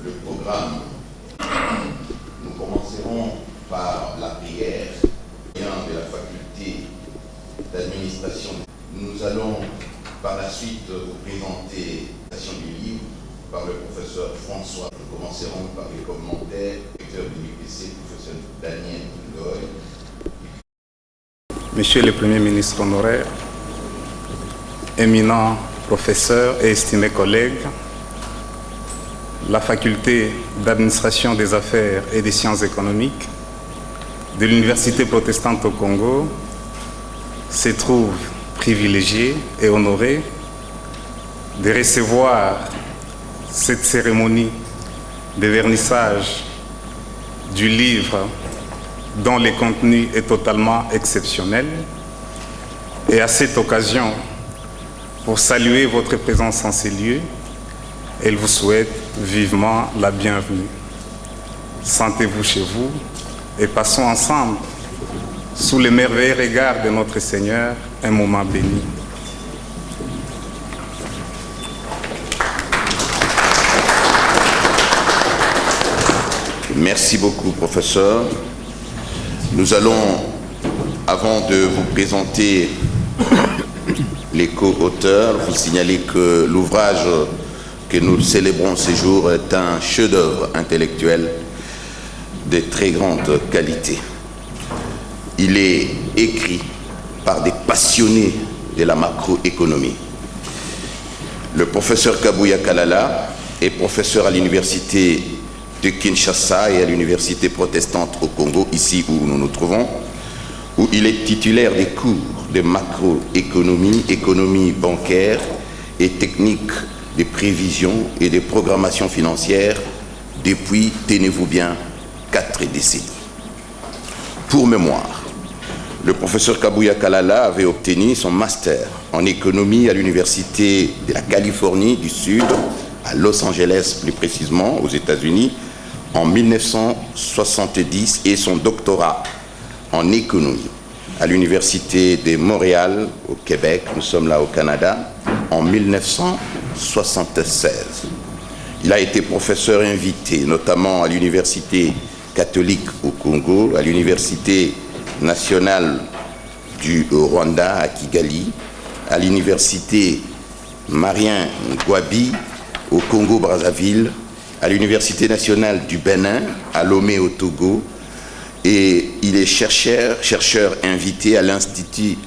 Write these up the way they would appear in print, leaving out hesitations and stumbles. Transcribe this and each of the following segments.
le programme. Nous commencerons par la prière de la faculté d'administration. Nous allons par la suite vous présenter la présentation du livre par le professeur François. Nous commencerons par les commentaires du directeur de l'UPC, professeur Daniel Ngoy. Monsieur le Premier ministre honoraire, éminents professeurs et estimés collègues, la faculté d'administration des affaires et des sciences économiques de l'Université protestante au Congo se trouve privilégiée et honorée de recevoir cette cérémonie de vernissage du livre dont le contenu est totalement exceptionnel. Et à cette occasion, pour saluer votre présence en ces lieux, elle vous souhaite vivement la bienvenue. Sentez-vous chez vous et passons ensemble, sous les merveilleux regards de notre Seigneur, un moment béni. Merci beaucoup, professeur. Nous allons, avant de vous présenter les co-auteurs, vous signaler que l'ouvrage que nous célébrons ce jour est un chef-d'œuvre intellectuel de très grande qualité. Il est écrit par des passionnés de la macroéconomie. Le professeur Kabuya Kalala est professeur à l'université de Kinshasa et à l'université protestante au Congo, ici où nous nous trouvons, où il est titulaire des cours de macroéconomie, économie bancaire et technique de prévision et de programmation financière depuis, tenez-vous bien, 4 décennies. Pour mémoire, le professeur Kabuya Kalala avait obtenu son master en économie à l'université de la Californie du Sud, à Los Angeles plus précisément, aux États-Unis, en 1970 et son doctorat en économie à l'université de Montréal au Québec, nous sommes là au Canada, en 1976. Il a été professeur invité notamment à l'université catholique au Congo, à l'université nationale du Rwanda à Kigali, à l'université Marien Ngouabi au Congo-Brazzaville, à l'Université nationale du Bénin, à Lomé au Togo, et il est chercheur invité à l'Institut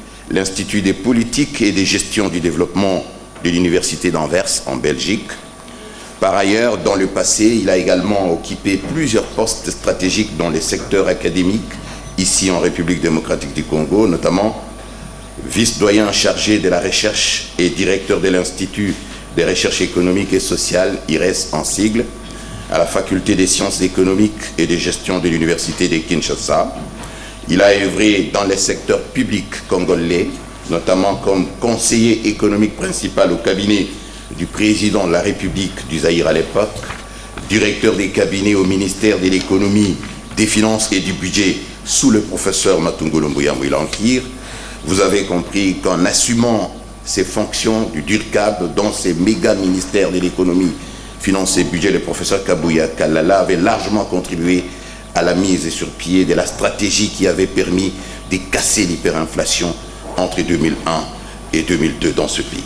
des politiques et des gestions du développement de l'Université d'Anvers en Belgique. Par ailleurs, dans le passé, il a également occupé plusieurs postes stratégiques dans les secteurs académiques, ici en République démocratique du Congo, notamment vice-doyen chargé de la recherche et directeur de l'Institut des recherches économiques et sociales, IRES en sigle, à la faculté des sciences économiques et de gestion de l'université de Kinshasa. Il a œuvré dans les secteurs publics congolais, notamment comme conseiller économique principal au cabinet du président de la République du Zaïre à l'époque, directeur des cabinets au ministère de l'économie, des finances et du budget sous le professeur Matungulu Mbuya Mwilankir. Vous avez compris qu'en assumant ses fonctions du DURCAB dans ces méga ministères de l'économie, finance et budget, le professeur Kabuya Kalala avait largement contribué à la mise sur pied de la stratégie qui avait permis de casser l'hyperinflation entre 2001 et 2002 dans ce pays.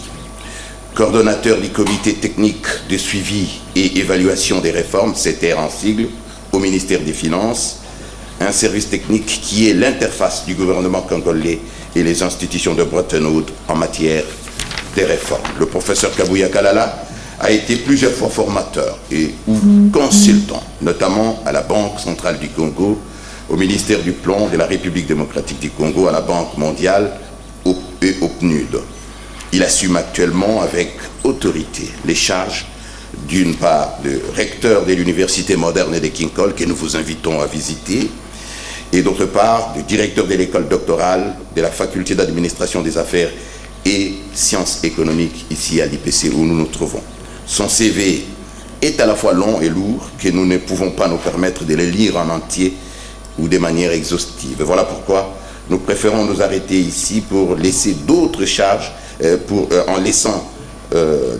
Coordonnateur du comité technique de suivi et évaluation des réformes, CTR en sigle, au ministère des Finances, un service technique qui est l'interface du gouvernement congolais et les institutions de Bretton Woods en matière des réformes. Le professeur Kabuya Kalala a été plusieurs fois formateur et ou consultant, notamment à la Banque centrale du Congo, au ministère du Plan de la République démocratique du Congo, à la Banque mondiale et au PNUD. Il assume actuellement avec autorité les charges d'une part de recteur de l'Université moderne de Kinkol, que nous vous invitons à visiter, et d'autre part de directeur de l'école doctorale de la faculté d'administration des affaires et sciences économiques ici à l'IPC où nous nous trouvons. Son CV est à la fois long et lourd que nous ne pouvons pas nous permettre de le lire en entier ou de manière exhaustive. Voilà pourquoi nous préférons nous arrêter ici pour laisser d'autres charges, en laissant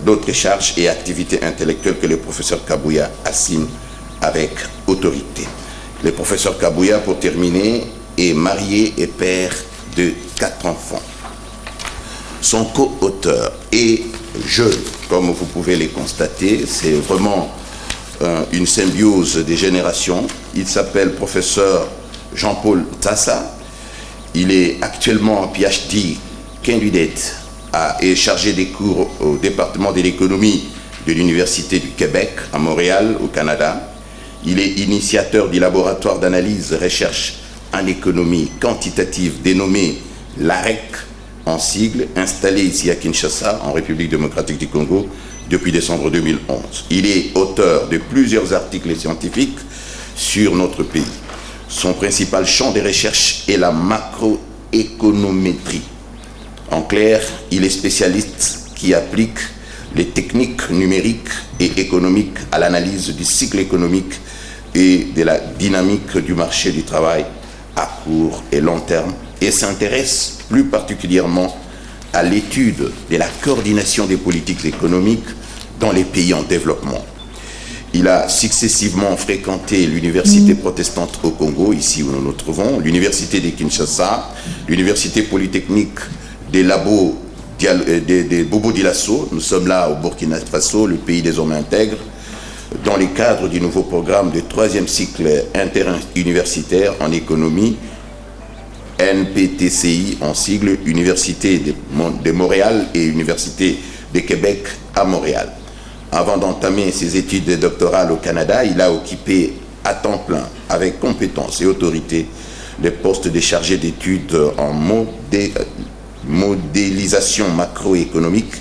d'autres charges et activités intellectuelles que le professeur Kabouya assume avec autorité. Le professeur Kabouya, pour terminer, est marié et père de 4 enfants. Son co-auteur est jeune, comme vous pouvez le constater, c'est vraiment une symbiose des générations. Il s'appelle professeur Jean-Paul Tassa. Il est actuellement en PhD candidate et chargé des cours au département de l'économie de l'Université du Québec à Montréal, au Canada. Il est initiateur du laboratoire d'analyse recherche en économie quantitative dénommé l'AREC en sigle, installé ici à Kinshasa, en République démocratique du Congo, depuis décembre 2011. Il est auteur de plusieurs articles scientifiques sur notre pays. Son principal champ de recherche est la macroéconométrie. En clair, il est spécialiste qui applique les techniques numériques et économiques à l'analyse du cycle économique et de la dynamique du marché du travail à court et long terme, et s'intéresse plus particulièrement à l'étude de la coordination des politiques économiques dans les pays en développement. Il a successivement fréquenté l'université protestante au Congo, ici où nous nous trouvons, l'université de Kinshasa, l'université polytechnique des labos de Bobo Dioulasso. Nous sommes là au Burkina Faso, le pays des hommes intègres, dans le cadre du nouveau programme de 3e cycle interuniversitaire en économie, NPTCI en sigle, Université de Montréal et Université de Québec à Montréal. Avant d'entamer ses études doctorales au Canada, il a occupé à temps plein, avec compétence et autorité, les postes de chargé d'études en modélisation macroéconomique,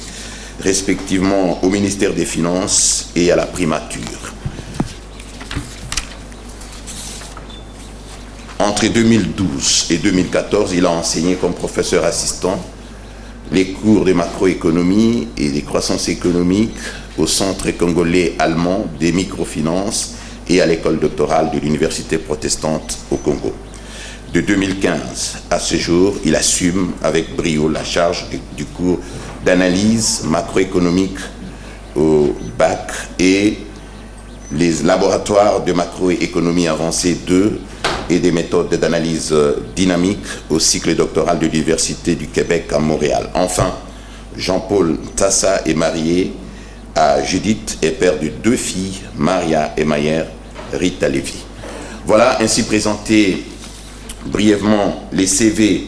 respectivement au ministère des Finances et à la primature. Entre 2012 et 2014, il a enseigné comme professeur assistant les cours de macroéconomie et de croissance économique au Centre congolais allemand des microfinances et à l'école doctorale de l'Université protestante au Congo. De 2015 à ce jour, il assume avec brio la charge du cours d'analyse macroéconomique au BAC et les laboratoires de macroéconomie avancée 2 et des méthodes d'analyse dynamique au cycle doctoral de l'Université du Québec à Montréal. Enfin, Jean-Paul Tassa est marié à Judith et père de 2 filles, Maria et Mayer Rita Lévy. Voilà ainsi présenté brièvement les CV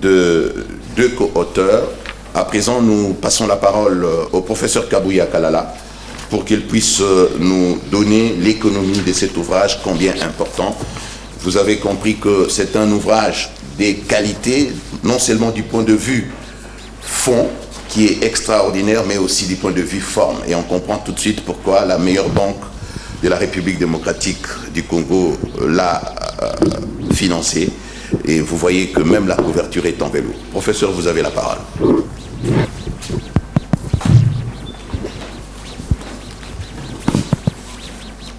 de 2 co-auteurs. À présent, nous passons la parole au professeur Kabouya Kalala pour qu'il puisse nous donner l'économie de cet ouvrage combien important. Vous avez compris que c'est un ouvrage de qualité, non seulement du point de vue fond, qui est extraordinaire, mais aussi du point de vue forme. Et on comprend tout de suite pourquoi la meilleure banque de la République démocratique du Congo l'a financé. Et vous voyez que même la couverture est en velours. Professeur, vous avez la parole.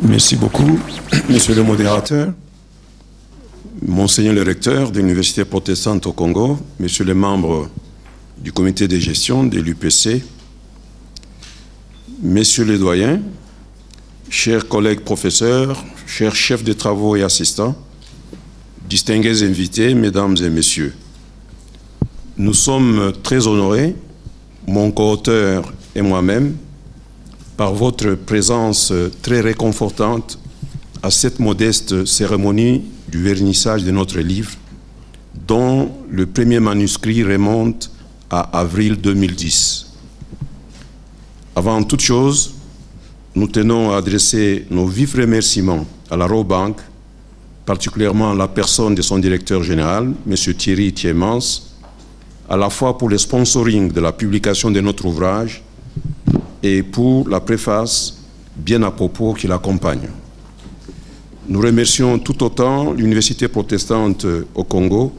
Merci beaucoup, monsieur le modérateur, monseigneur le recteur de l'Université protestante au Congo, monsieur les membres du comité de gestion de l'UPC, messieurs les doyens, chers collègues professeurs, chers chefs de travaux et assistants, distingués invités, mesdames et messieurs. Nous sommes très honorés, mon co-auteur et moi-même, par votre présence très réconfortante à cette modeste cérémonie du vernissage de notre livre, dont le premier manuscrit remonte à avril 2010. Avant toute chose, nous tenons à adresser nos vifs remerciements à la Raw Bank, particulièrement à la personne de son directeur général, M. Thierry Thiemans, à la fois pour le sponsoring de la publication de notre ouvrage et pour la préface bien à propos qui l'accompagne. Nous remercions tout autant l'Université protestante au Congo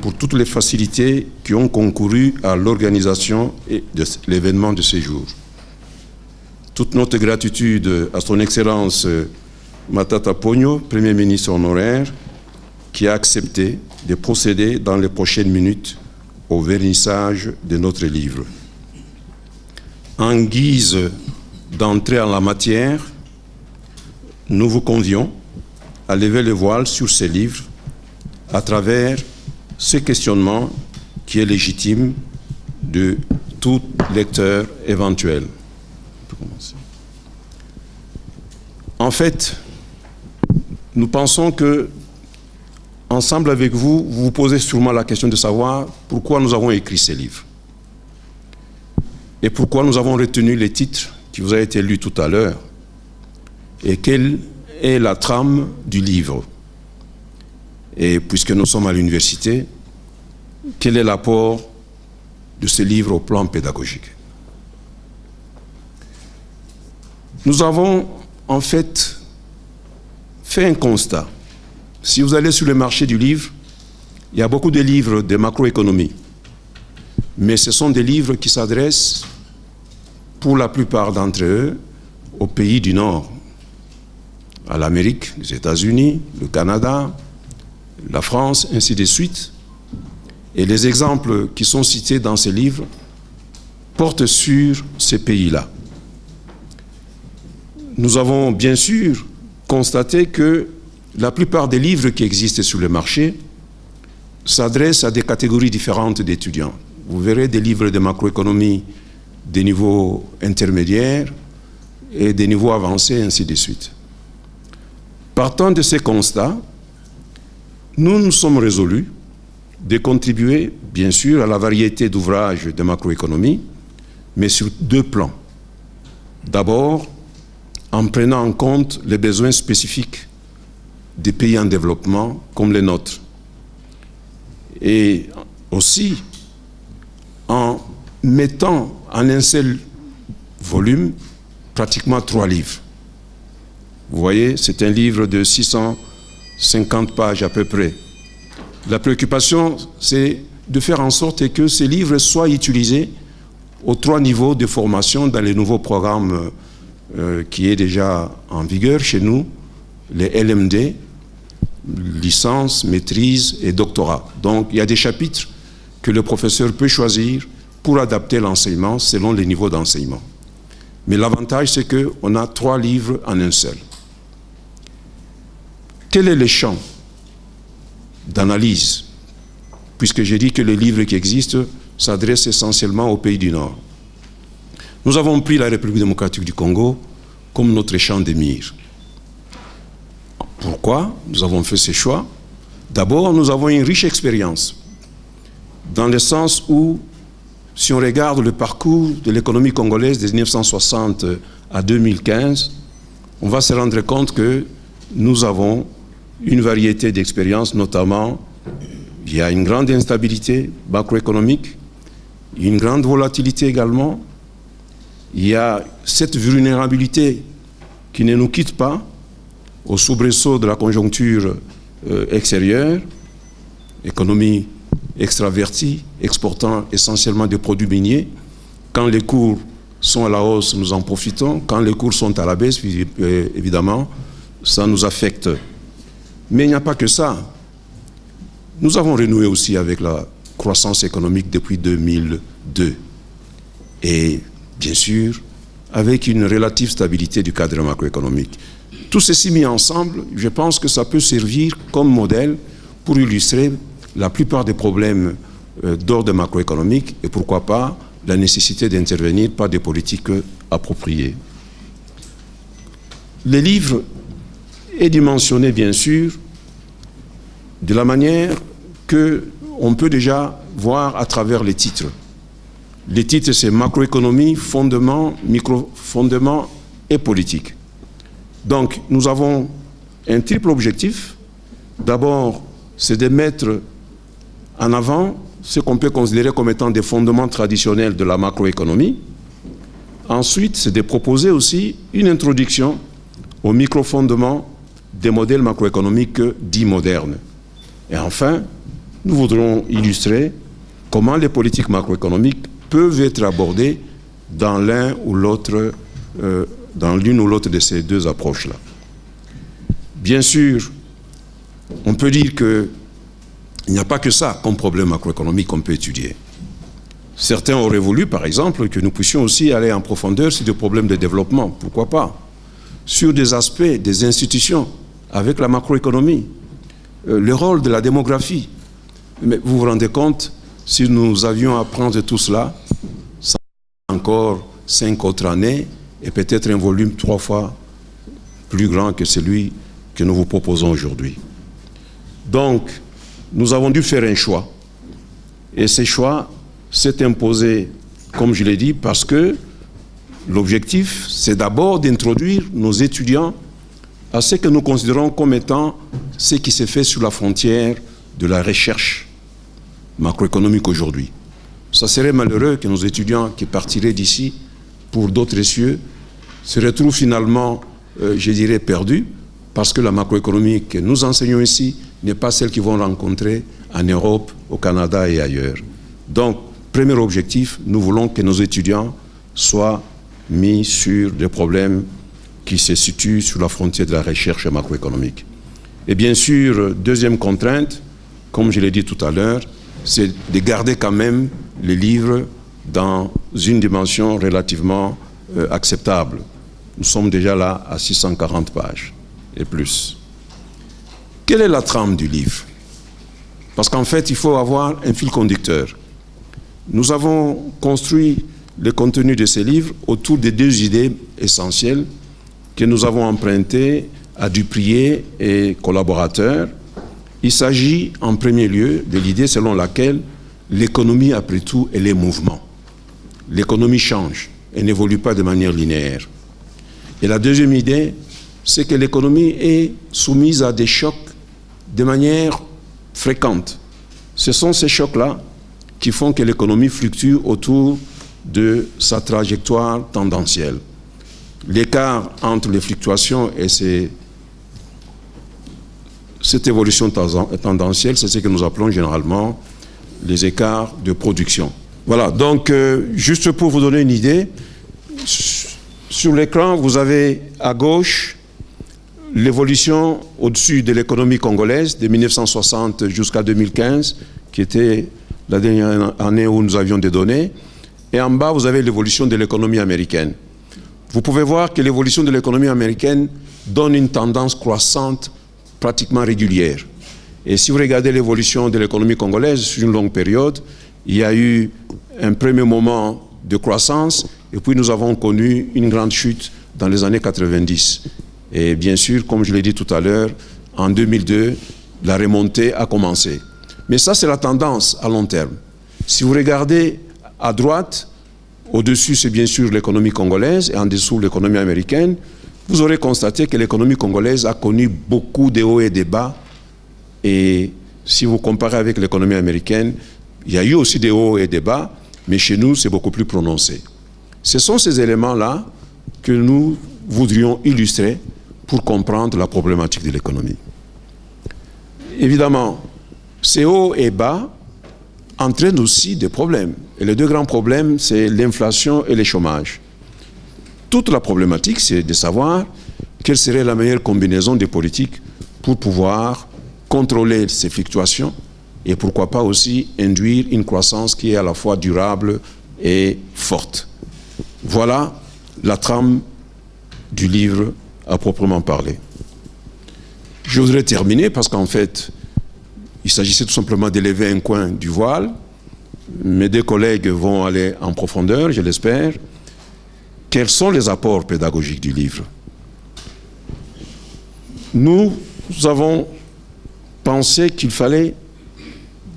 pour toutes les facilités qui ont concouru à l'organisation de l'événement de ce jour. Toute notre gratitude à son Excellence Matata Ponyo, Premier ministre honoraire, qui a accepté de procéder dans les prochaines minutes au vernissage de notre livre. en guise d'entrée en la matière, nous vous convions à lever le voile sur ces livres à travers ce questionnement qui est légitime de tout lecteur éventuel. On peut commencer. En fait, nous pensons que, ensemble avec vous, vous vous posez sûrement la question de savoir pourquoi nous avons écrit ces livres et pourquoi nous avons retenu les titres qui vous a été lu tout à l'heure et quelle est la trame du livre. Et puisque nous sommes à l'université, quel est l'apport de ce livre au plan pédagogique? Nous avons en fait un constat. Si vous allez sur le marché du livre, il y a beaucoup de livres de macroéconomie, mais ce sont des livres qui s'adressent, pour la plupart d'entre eux, aux pays du Nord, à l'Amérique, les États-Unis, le Canada, la France, ainsi de suite. Et les exemples qui sont cités dans ces livres portent sur ces pays-là. Nous avons bien sûr constaté que la plupart des livres qui existent sur le marché s'adressent à des catégories différentes d'étudiants. Vous verrez des livres de macroéconomie des niveaux intermédiaires et des niveaux avancés, ainsi de suite. Partant de ces constats, nous nous sommes résolus de contribuer, bien sûr, à la variété d'ouvrages de macroéconomie, mais sur deux plans. D'abord, en prenant en compte les besoins spécifiques des pays en développement comme les nôtres. Et aussi en mettant en un seul volume pratiquement 3 livres. Vous voyez, c'est un livre de 650 pages à peu près. La préoccupation, c'est de faire en sorte que ces livres soient utilisés aux 3 niveaux de formation dans les nouveaux programmes qui est déjà en vigueur chez nous, les LMD, licence, maîtrise et doctorat. Donc, il y a des chapitres que le professeur peut choisir pour adapter l'enseignement selon les niveaux d'enseignement. Mais l'avantage, c'est qu'on a 3 livres en un seul. Quel est le champ d'analyse? Puisque j'ai dit que les livres qui existent s'adressent essentiellement aux pays du Nord. Nous avons pris la République démocratique du Congo comme notre champ de mire. Pourquoi nous avons fait ce choix? D'abord, nous avons une riche expérience, dans le sens où, si on regarde le parcours de l'économie congolaise de 1960 à 2015, on va se rendre compte que nous avons une variété d'expériences, notamment, il y a une grande instabilité macroéconomique, une grande volatilité également. Il y a cette vulnérabilité qui ne nous quitte pas au soubresaut de la conjoncture extérieure, économie extravertie, exportant essentiellement des produits miniers. Quand les cours sont à la hausse, nous en profitons. Quand les cours sont à la baisse, évidemment, ça nous affecte. Mais il n'y a pas que ça. Nous avons renoué aussi avec la croissance économique depuis 2002. Et bien sûr, avec une relative stabilité du cadre macroéconomique. Tout ceci mis ensemble, je pense que ça peut servir comme modèle pour illustrer la plupart des problèmes d'ordre macroéconomique et pourquoi pas la nécessité d'intervenir par des politiques appropriées. Le livre est dimensionné, bien sûr, de la manière qu'on peut déjà voir à travers les titres. Les titres, c'est macroéconomie, fondement, microfondement et politique. Donc, nous avons un triple objectif. D'abord, c'est de mettre en avant ce qu'on peut considérer comme étant des fondements traditionnels de la macroéconomie. Ensuite, c'est de proposer aussi une introduction au microfondement des modèles macroéconomiques dits modernes. Et enfin, nous voudrons illustrer comment les politiques macroéconomiques peuvent être abordées dans l'un ou l'autre, dans l'une ou l'autre de ces deux approches-là. Bien sûr, on peut dire qu'il n'y a pas que ça comme problème macroéconomique qu'on peut étudier. Certains auraient voulu, par exemple, que nous puissions aussi aller en profondeur sur des problèmes de développement, pourquoi pas, sur des aspects des institutions, avec la macroéconomie, le rôle de la démographie. Mais vous vous rendez compte, si nous avions à prendre tout cela, ça encore 5 autres années, et peut-être un volume 3 fois plus grand que celui que nous vous proposons aujourd'hui. Donc, nous avons dû faire un choix. Et ce choix s'est imposé, comme je l'ai dit, parce que l'objectif, c'est d'abord d'introduire nos étudiants à ce que nous considérons comme étant ce qui s'est fait sur la frontière de la recherche macroéconomique aujourd'hui. Ça serait malheureux que nos étudiants qui partiraient d'ici pour d'autres cieux se retrouvent finalement, je dirais, perdus, parce que la macroéconomie que nous enseignons ici n'est pas celle qu'ils vont rencontrer en Europe, au Canada et ailleurs. Donc, premier objectif, nous voulons que nos étudiants soient mis sur des problèmes qui se situent sur la frontière de la recherche macroéconomique. Et bien sûr, deuxième contrainte, comme je l'ai dit tout à l'heure, c'est de garder quand même les livres dans une dimension relativement acceptable. Nous sommes déjà là à 640 pages et plus. Quelle est la trame du livre? Parce qu'en fait, il faut avoir un fil conducteur. Nous avons construit le contenu de ces livres autour de 2 idées essentielles que nous avons empruntées à Duprier et collaborateurs. Il s'agit en premier lieu de l'idée selon laquelle l'économie, après tout, est les mouvements. L'économie change et n'évolue pas de manière linéaire. Et la deuxième idée, c'est que l'économie est soumise à des chocs de manière fréquente. Ce sont ces chocs-là qui font que l'économie fluctue autour de sa trajectoire tendancielle. L'écart entre les fluctuations et cette évolution tendancielle, c'est ce que nous appelons généralement les écarts de production. Voilà, donc juste pour vous donner une idée, sur l'écran, vous avez à gauche l'évolution au-dessus de l'économie congolaise de 1960 jusqu'à 2015, qui était la dernière année où nous avions des données. Et en bas, vous avez l'évolution de l'économie américaine. Vous pouvez voir que l'évolution de l'économie américaine donne une tendance croissante pratiquement régulière. Et si vous regardez l'évolution de l'économie congolaise sur une longue période, il y a eu un premier moment de croissance et puis nous avons connu une grande chute dans les années 90. Et bien sûr, comme je l'ai dit tout à l'heure, en 2002, la remontée a commencé. Mais ça, c'est la tendance à long terme. Si vous regardez à droite, au-dessus, c'est bien sûr l'économie congolaise et en dessous, l'économie américaine, vous aurez constaté que l'économie congolaise a connu beaucoup de hauts et de bas. Et si vous comparez avec l'économie américaine, il y a eu aussi des hauts et des bas, mais chez nous, c'est beaucoup plus prononcé. Ce sont ces éléments-là que nous voudrions illustrer pour comprendre la problématique de l'économie. Évidemment, ces hauts et bas entraînent aussi des problèmes. Et les 2 grands problèmes, c'est l'inflation et le chômage. Toute la problématique, c'est de savoir quelle serait la meilleure combinaison des politiques pour pouvoir contrôler ces fluctuations et pourquoi pas aussi induire une croissance qui est à la fois durable et forte. Voilà la trame du livre à proprement parler. Je voudrais terminer parce qu'en fait, il s'agissait tout simplement d'élever un coin du voile. Mes 2 collègues vont aller en profondeur, je l'espère. Quels sont les apports pédagogiques du livre? Nous avons pensé qu'il fallait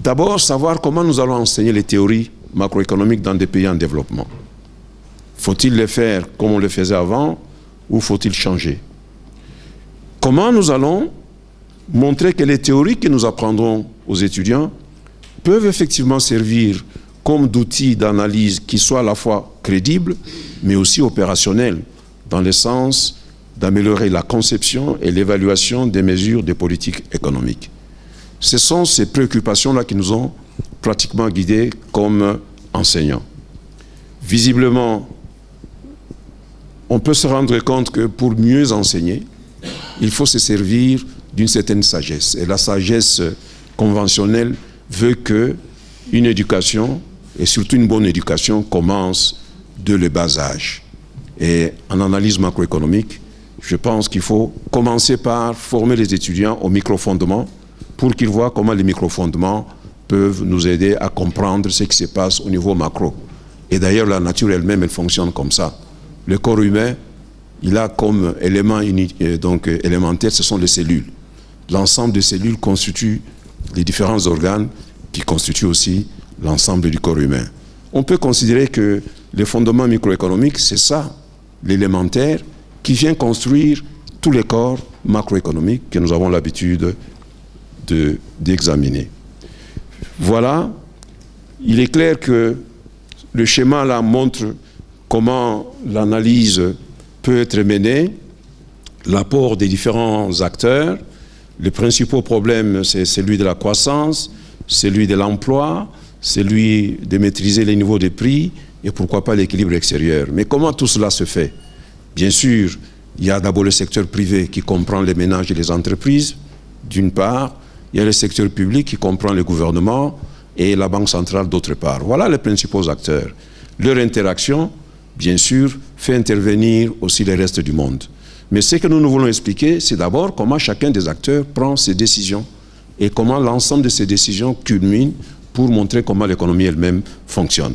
d'abord savoir comment nous allons enseigner les théories macroéconomiques dans des pays en développement. Faut-il les faire comme on le faisait avant ou faut-il changer? Comment nous allons montrer que les théories que nous apprendrons aux étudiants peuvent effectivement servir comme d'outils d'analyse qui soient à la fois crédibles, mais aussi opérationnels, dans le sens d'améliorer la conception et l'évaluation des mesures de politique économique. Ce sont ces préoccupations-là qui nous ont pratiquement guidés comme enseignants. Visiblement, on peut se rendre compte que pour mieux enseigner, il faut se servir d'une certaine sagesse. Et la sagesse conventionnelle veut qu'une éducation et surtout une bonne éducation commence dès le bas âge. Et en analyse macroéconomique, je pense qu'il faut commencer par former les étudiants aux microfondements pour qu'ils voient comment les microfondements peuvent nous aider à comprendre ce qui se passe au niveau macro. Et d'ailleurs, la nature elle-même, elle fonctionne comme ça. Le corps humain, il a comme élément élémentaire, ce sont les cellules. L'ensemble des cellules constitue les différents organes qui constituent aussi l'ensemble du corps humain. On peut considérer que les fondements microéconomiques, c'est ça, l'élémentaire, qui vient construire tous les corps macroéconomiques que nous avons l'habitude d'examiner. Voilà, il est clair que le schéma là montre comment l'analyse peut être menée, l'apport des différents acteurs. Les principaux problèmes, c'est celui de la croissance, celui de l'emploi, celui de maîtriser les niveaux de prix et pourquoi pas l'équilibre extérieur. Mais comment tout cela se fait? Bien sûr, il y a d'abord le secteur privé qui comprend les ménages et les entreprises, d'une part. Il y a le secteur public qui comprend le gouvernement et la Banque centrale, d'autre part. Voilà les principaux acteurs. Leur interaction, bien sûr, fait intervenir aussi le reste du monde. Mais ce que nous voulons expliquer, c'est d'abord comment chacun des acteurs prend ses décisions et comment l'ensemble de ces décisions culmine pour montrer comment l'économie elle-même fonctionne.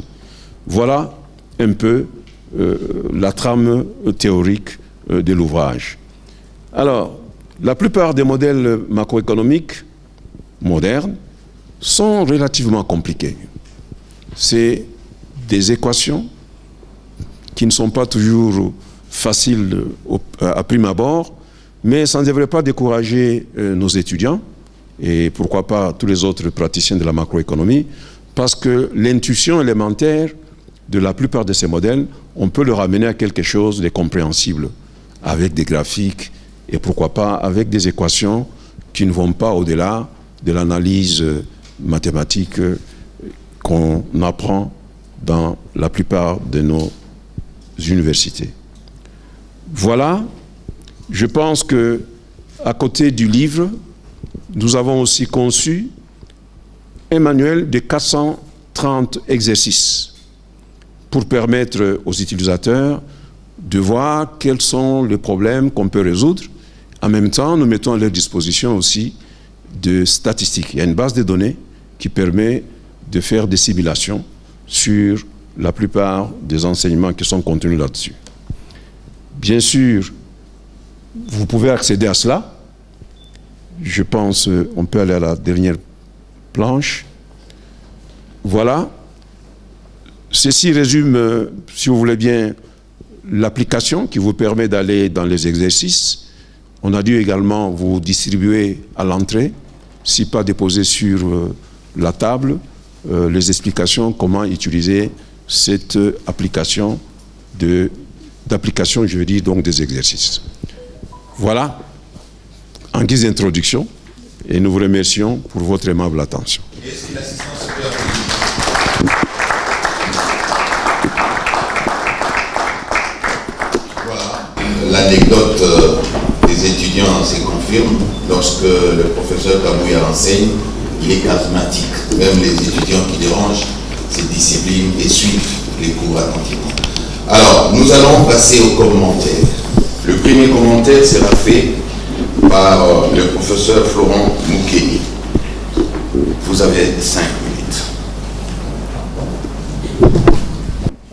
Voilà un peu la trame théorique de l'ouvrage. Alors, la plupart des modèles macroéconomiques modernes sont relativement compliqués. C'est des équations qui ne sont pas toujours faciles à prime abord, mais ça ne devrait pas décourager nos étudiants et pourquoi pas tous les autres praticiens de la macroéconomie, parce que l'intuition élémentaire de la plupart de ces modèles, on peut le ramener à quelque chose de compréhensible, avec des graphiques et pourquoi pas avec des équations qui ne vont pas au-delà de l'analyse mathématique qu'on apprend dans la plupart de nos universités. Voilà, je pense que à côté du livre, nous avons aussi conçu un manuel de 430 exercices pour permettre aux utilisateurs de voir quels sont les problèmes qu'on peut résoudre. En même temps, nous mettons à leur disposition aussi de statistiques. Il y a une base de données qui permet de faire des simulations sur la plupart des enseignements qui sont contenus là-dessus. Bien sûr, vous pouvez accéder à cela. Je pense on peut aller à la dernière planche. Voilà. Ceci résume, si vous voulez bien, l'application qui vous permet d'aller dans les exercices. On a dû également vous distribuer à l'entrée, si pas déposé sur la table, les explications comment utiliser cette application d'application, je veux dire, donc des exercices. Voilà, en guise d'introduction, et nous vous remercions pour votre aimable attention. Voilà, l'anecdote des étudiants se confirme. Lorsque le professeur Kabouya enseigne, il est charismatique. Même les étudiants qui dérangent ces disciplines et suivent les cours attentivement. Alors, nous allons passer aux commentaires. Le premier commentaire sera fait par le professeur Florent Moukeni. Vous avez 5 minutes.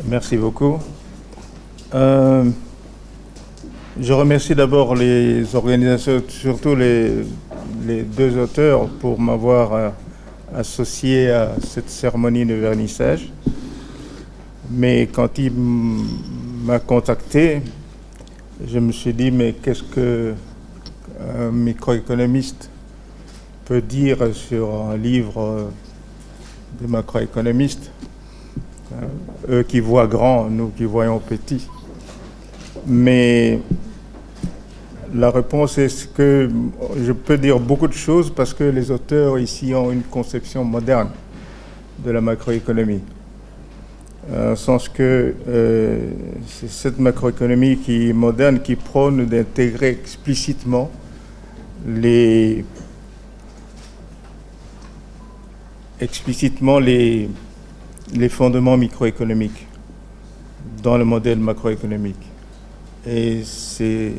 Merci beaucoup. Je remercie d'abord les organisations, surtout les deux auteurs, pour m'avoir associé à cette cérémonie de vernissage. Mais quand il m'a contacté, je me suis dit, mais qu'est-ce qu'un microéconomiste peut dire sur un livre de macroéconomistes, eux qui voient grand, nous qui voyons petit. Mais la réponse est que je peux dire beaucoup de choses parce que les auteurs ici ont une conception moderne de la macroéconomie. En sens que c'est cette macroéconomie qui est moderne, qui prône d'intégrer explicitement les les fondements microéconomiques dans le modèle macroéconomique. Et c'est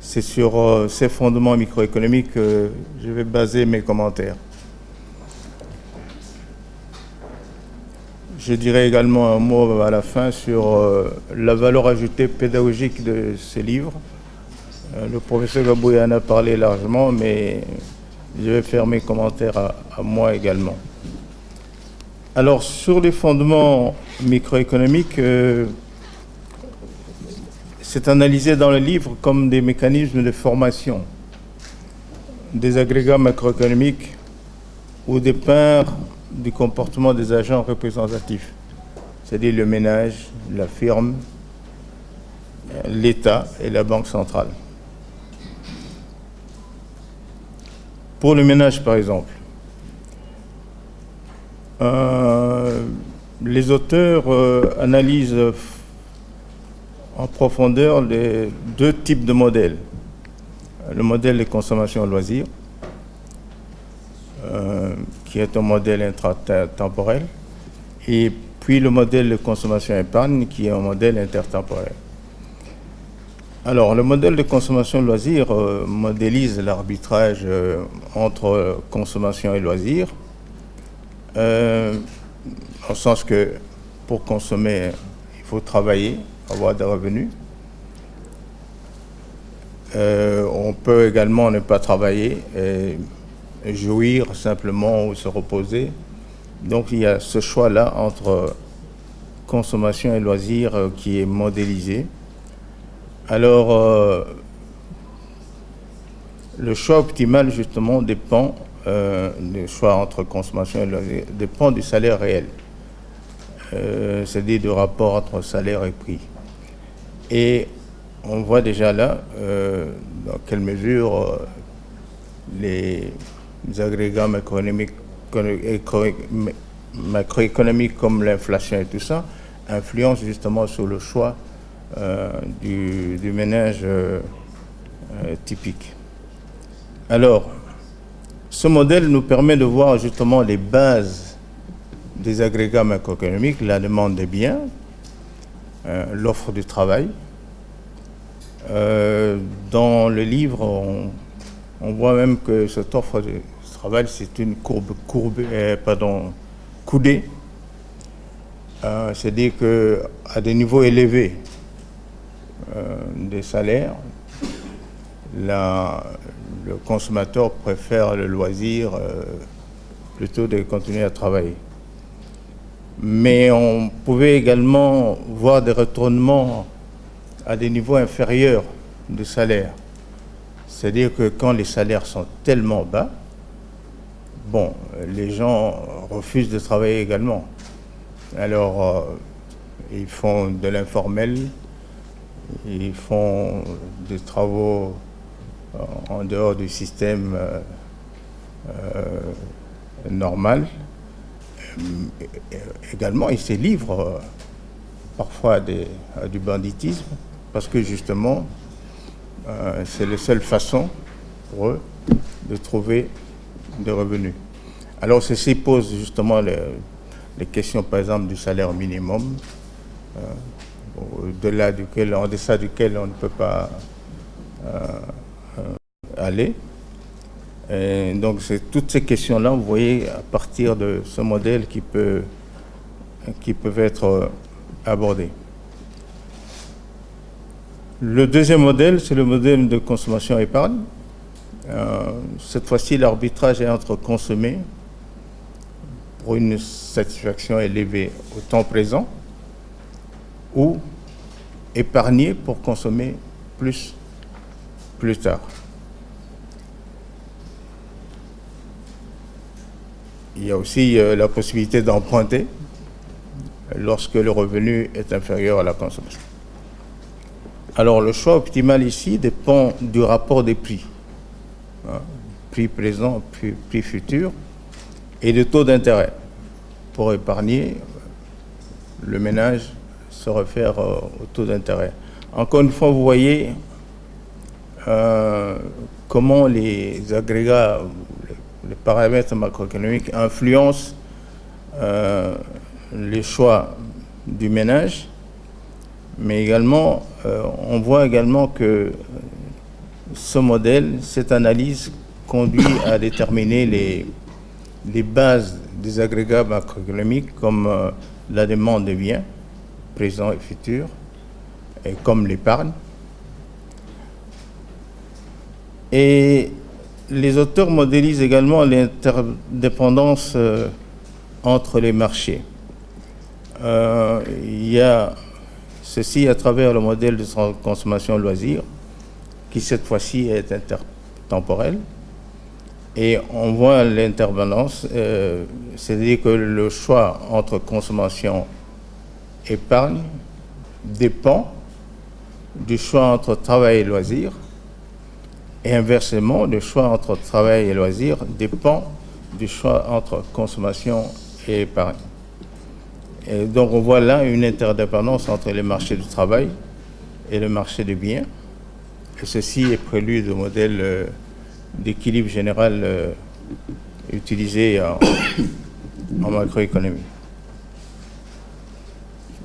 sur ces fondements microéconomiques que je vais baser mes commentaires. Je dirais également un mot à la fin sur la valeur ajoutée pédagogique de ces livres. Le professeur Gabouya en a parlé largement, mais je vais faire mes commentaires à moi également. Alors, sur les fondements microéconomiques, c'est analysé dans le livre comme des mécanismes de formation des agrégats macroéconomiques ou des parts du comportement des agents représentatifs, c'est-à-dire le ménage, la firme, l'État et la Banque centrale. Pour le ménage, par exemple, les auteurs analysent en profondeur les deux types de modèles. Le modèle de consommation et loisirs, qui est un modèle intratemporel, et puis le modèle de consommation épargne, qui est un modèle intertemporel. Alors, le modèle de consommation et loisirs modélise l'arbitrage entre consommation et loisirs, au sens que pour consommer, il faut travailler, avoir des revenus. On peut également ne pas travailler et jouir simplement ou se reposer. Donc il y a ce choix-là entre consommation et loisirs qui est modélisé. Alors, le choix optimal, justement, dépend, le choix entre consommation et loisirs, dépend du salaire réel. C'est-à-dire du rapport entre salaire et prix. Et on voit déjà là dans quelle mesure les agrégats macroéconomiques comme l'inflation et tout ça influencent justement sur le choix du ménage typique. Alors, ce modèle nous permet de voir justement les bases des agrégats macroéconomiques, la demande des biens, l'offre du travail. Dans le livre, on voit même que cette offre de travail, c'est une coudée. C'est-à-dire qu'à des niveaux élevés des salaires, le consommateur préfère le loisir plutôt de continuer à travailler. Mais on pouvait également voir des retournements à des niveaux inférieurs de salaire. C'est-à-dire que quand les salaires sont tellement bas, bon, les gens refusent de travailler également. Alors, ils font de l'informel, ils font des travaux en dehors du système normal. Également, ils se livrent parfois à du banditisme, parce que justement, c'est la seule façon pour eux de trouver des revenus. Alors, ceci pose justement les questions, par exemple, du salaire minimum, en deçà duquel on ne peut pas aller. Et donc, c'est toutes ces questions-là, vous voyez, à partir de ce modèle qui peuvent être abordées. Le deuxième modèle, c'est le modèle de consommation-épargne. Cette fois-ci, l'arbitrage est entre consommer pour une satisfaction élevée au temps présent ou épargner pour consommer plus tard. Il y a aussi la possibilité d'emprunter lorsque le revenu est inférieur à la consommation. Alors, le choix optimal ici dépend du rapport des prix, prix présent, prix futur, et de taux d'intérêt. Pour épargner, le ménage se réfère au taux d'intérêt. Encore une fois, vous voyez comment les agrégats, les paramètres macroéconomiques influencent les choix du ménage, mais également, on voit également que ce modèle, cette analyse conduit à déterminer les bases des agrégats macroéconomiques comme la demande des biens, présents et futurs, et comme l'épargne. Et les auteurs modélisent également l'interdépendance entre les marchés. Il y a ceci à travers le modèle de consommation-loisir, qui cette fois-ci est intertemporel. Et on voit l'interdépendance, c'est-à-dire que le choix entre consommation et épargne dépend du choix entre travail et loisir, et inversement, le choix entre travail et loisir dépend du choix entre consommation et épargne. Et donc on voit là une interdépendance entre les marchés du travail et le marché des biens. Et ceci est prélude au modèle d'équilibre général utilisé en macroéconomie.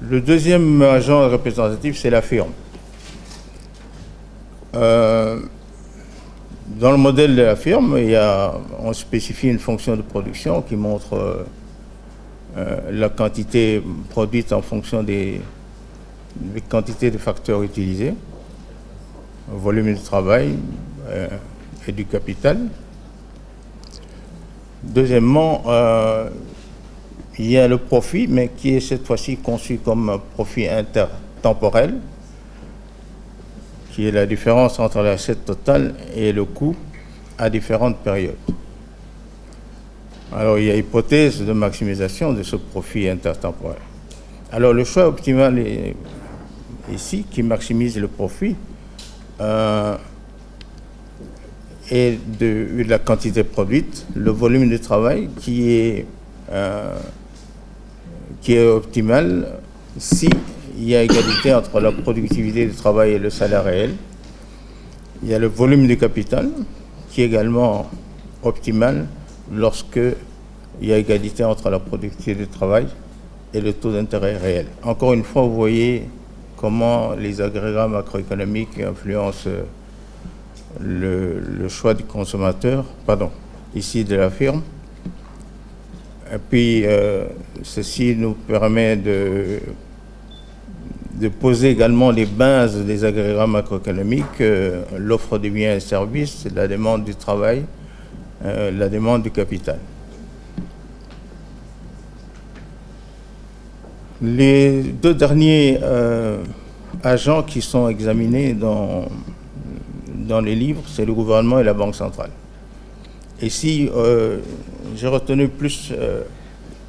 Le deuxième agent représentatif, c'est la firme. Dans le modèle de la firme, on spécifie une fonction de production qui montre la quantité produite en fonction des quantités de facteurs utilisés, volume de travail et du capital. Deuxièmement, il y a le profit, mais qui est cette fois-ci conçu comme un profit intertemporel, qui est la différence entre l'assiette totale et le coût à différentes périodes. Alors, il y a hypothèse de maximisation de ce profit intertemporel. Alors, le choix optimal est ici, qui maximise le profit, et de la quantité produite, le volume de travail qui est optimal si il y a égalité entre la productivité du travail et le salaire réel. Il y a le volume du capital qui est également optimal lorsque il y a égalité entre la productivité du travail et le taux d'intérêt réel. Encore une fois, vous voyez comment les agrégats macroéconomiques influencent le choix du consommateur, ici de la firme. Et puis, ceci nous permet de poser également les bases des agrégats macroéconomiques, l'offre de biens et services, la demande du travail, la demande du capital. Les deux derniers agents qui sont examinés dans les livres, c'est le gouvernement et la Banque centrale. Ici, j'ai retenu plus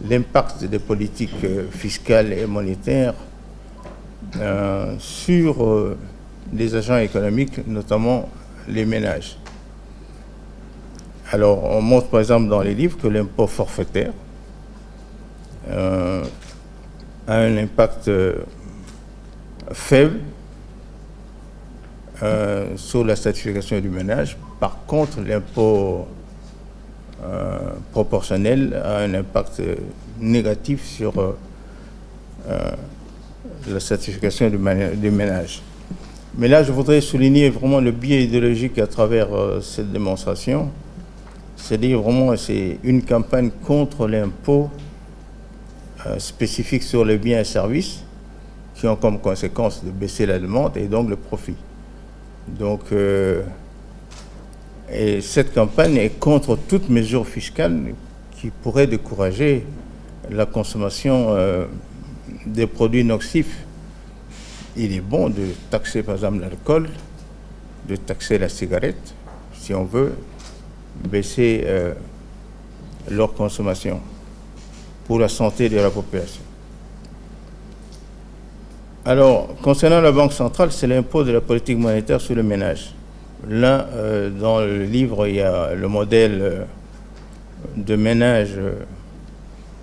l'impact des politiques fiscales et monétaires sur les agents économiques, notamment les ménages. Alors, on montre par exemple dans les livres que l'impôt forfaitaire a un impact faible sur la stratification du ménage. Par contre, l'impôt proportionnel a un impact négatif sur la stratification du ménage. Mais là, je voudrais souligner vraiment le biais idéologique à travers cette démonstration. C'est-à-dire vraiment, c'est une campagne contre l'impôt spécifique sur les biens et services qui ont comme conséquence de baisser la demande et donc le profit. Donc, et cette campagne est contre toute mesure fiscale qui pourrait décourager la consommation des produits nocifs. Il est bon de taxer par exemple l'alcool, de taxer la cigarette, si on veut baisser leur consommation pour la santé de la population. Alors, concernant la Banque centrale, c'est l'impôt de la politique monétaire sur le ménage. Là, dans le livre, il y a le modèle de ménage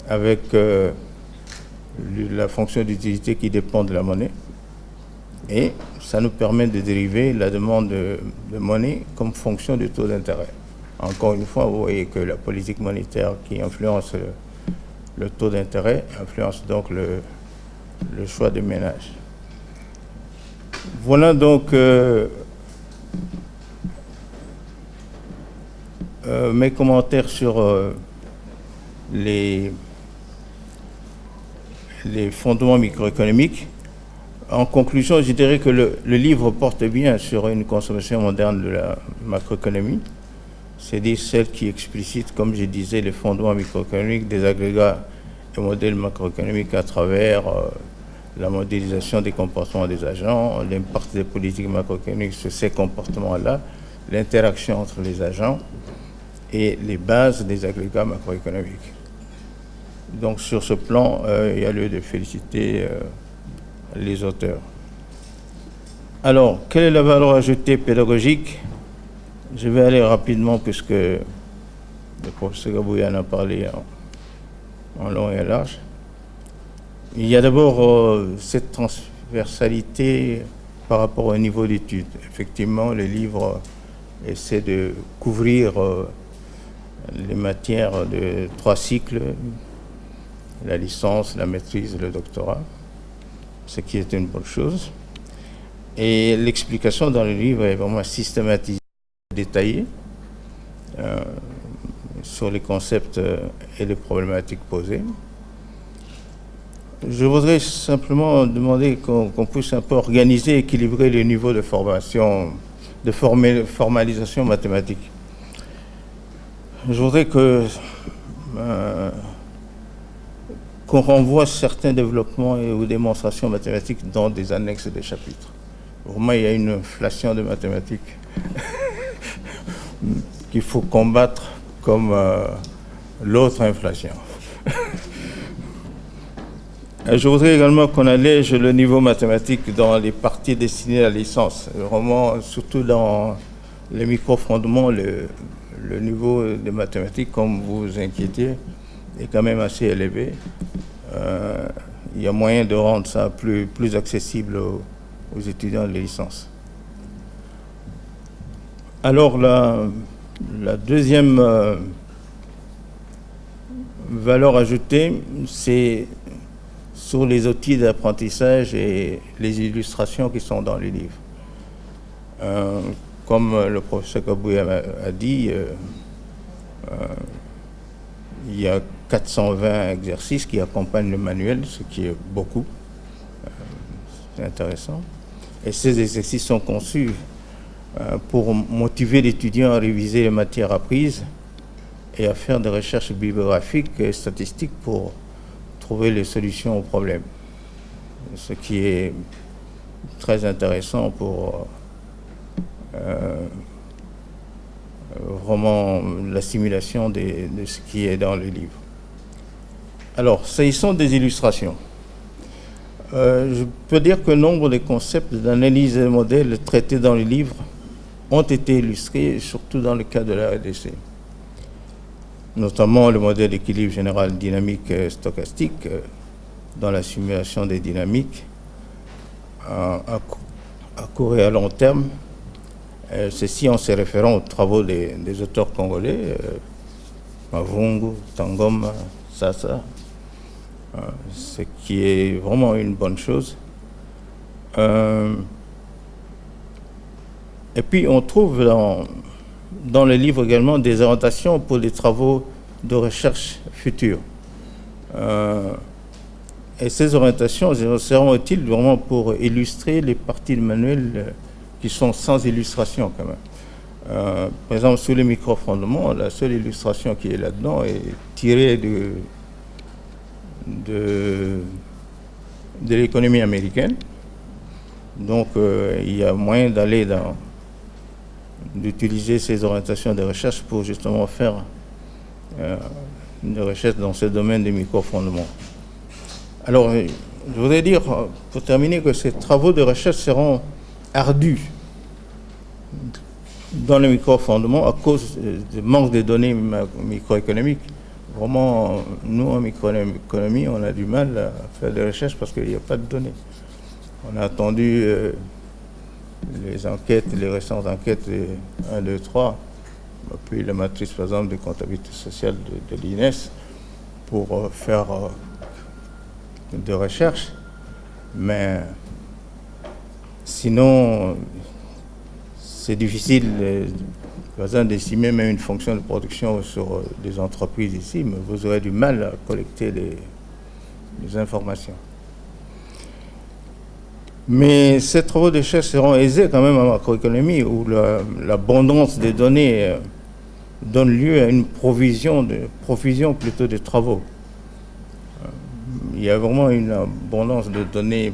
avec la fonction d'utilité qui dépend de la monnaie. Et ça nous permet de dériver la demande de monnaie comme fonction du taux d'intérêt. Encore une fois, vous voyez que la politique monétaire qui influence le taux d'intérêt influence donc le choix des ménages. Voilà donc mes commentaires sur les fondements microéconomiques. En conclusion, je dirais que le livre porte bien sur une consommation moderne de la macroéconomie, c'est-à-dire celle qui explicite, comme je disais, les fondements microéconomiques des agrégats et modèles macroéconomiques à travers la modélisation des comportements des agents, l'impact des politiques macroéconomiques sur ces comportements-là, l'interaction entre les agents et les bases des agrégats macroéconomiques. Donc sur ce plan, il y a lieu de féliciter les auteurs. Alors, quelle est la valeur ajoutée pédagogique? Je vais aller rapidement puisque le professeur Gabouya en a parlé en long et en large. Il y a d'abord cette transversalité par rapport au niveau d'études. Effectivement, les livres essaient de couvrir les matières de 3 cycles, la licence, la maîtrise, le doctorat, ce qui est une bonne chose. Et l'explication dans le livre est vraiment systématisée, détaillée sur les concepts et les problématiques posées. Je voudrais simplement demander qu'on puisse un peu organiser, équilibrer les niveaux de formation, de formalisation mathématique. Je voudrais qu'on renvoie certains développements ou démonstrations mathématiques dans des annexes des chapitres. Vraiment, il y a une inflation de mathématiques qu'il faut combattre comme l'autre inflation. Je voudrais également qu'on allège le niveau mathématique dans les parties destinées à la licence. Vraiment, surtout dans les micro-fondements, le niveau des mathématiques, comme vous vous inquiétez, est quand même assez élevé. Il y a moyen de rendre ça plus accessible aux étudiants de licence. Alors, la deuxième valeur ajoutée, c'est sur les outils d'apprentissage et les illustrations qui sont dans les livres. Comme le professeur Gabouya a dit, il y a 420 exercices qui accompagnent le manuel, ce qui est beaucoup. C'est intéressant. Et ces exercices sont conçus pour motiver l'étudiant à réviser les matières apprises et à faire des recherches bibliographiques et statistiques pour trouver les solutions aux problèmes. Ce qui est très intéressant pour vraiment l'assimilation de ce qui est dans le livre. Alors, s'agissant des illustrations, je peux dire que nombre des concepts d'analyse des modèles traités dans le livre ont été illustrés, surtout dans le cas de la RDC. Notamment le modèle d'équilibre général dynamique stochastique dans la simulation des dynamiques à court et à long terme. Ceci en se référant aux travaux des auteurs congolais, Mavungu, Tangoma, Sasa, ce qui est vraiment une bonne chose. Et puis on trouve dans le livre également des orientations pour les travaux de recherche futurs. Et ces orientations seront utiles vraiment pour illustrer les parties du manuel qui sont sans illustration quand même. Par exemple, sur les micro-fondements, la seule illustration qui est là-dedans est tirée de l'économie américaine. Donc, il y a moyen d'utiliser ces orientations de recherche pour justement faire une recherche dans ce domaine des micro-fondements. Alors, je voudrais dire, pour terminer, que ces travaux de recherche seront ardus dans le micro-fondement à cause du manque de données microéconomiques. Vraiment, nous, en microéconomie, on a du mal à faire des recherches parce qu'il n'y a pas de données. On a attendu les enquêtes, les récentes enquêtes 1, 2, 3, puis la matrice, par exemple, de comptabilité sociale de l'INES, pour faire de recherche, mais sinon, c'est difficile d'estimer même une fonction de production sur des entreprises ici, mais vous aurez du mal à collecter les informations. Mais ces travaux de recherche seront aisés quand même en macroéconomie, où l'abondance des données donne lieu à une profusion plutôt de travaux. Il y a vraiment une abondance de données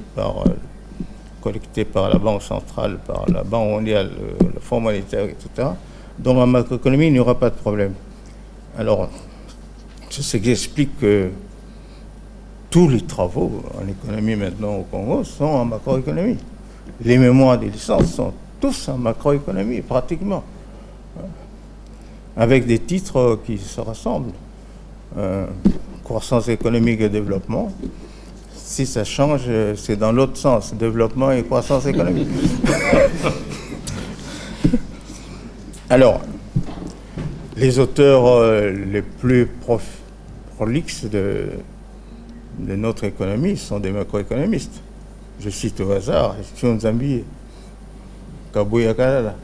collectées par la Banque centrale, par la Banque mondiale, le Fonds monétaire, etc. Donc en macroéconomie, il n'y aura pas de problème. Alors, c'est ce qui explique que tous les travaux en économie maintenant au Congo sont en macroéconomie. Les mémoires des licences sont tous en macroéconomie, pratiquement. Avec des titres qui se ressemblent. Croissance économique et développement. Si ça change, c'est dans l'autre sens, développement et croissance économique. Alors, les auteurs les plus prolixes de notre économie sont des macroéconomistes. Je cite au hasard Nzambi, Kabuya Kalala.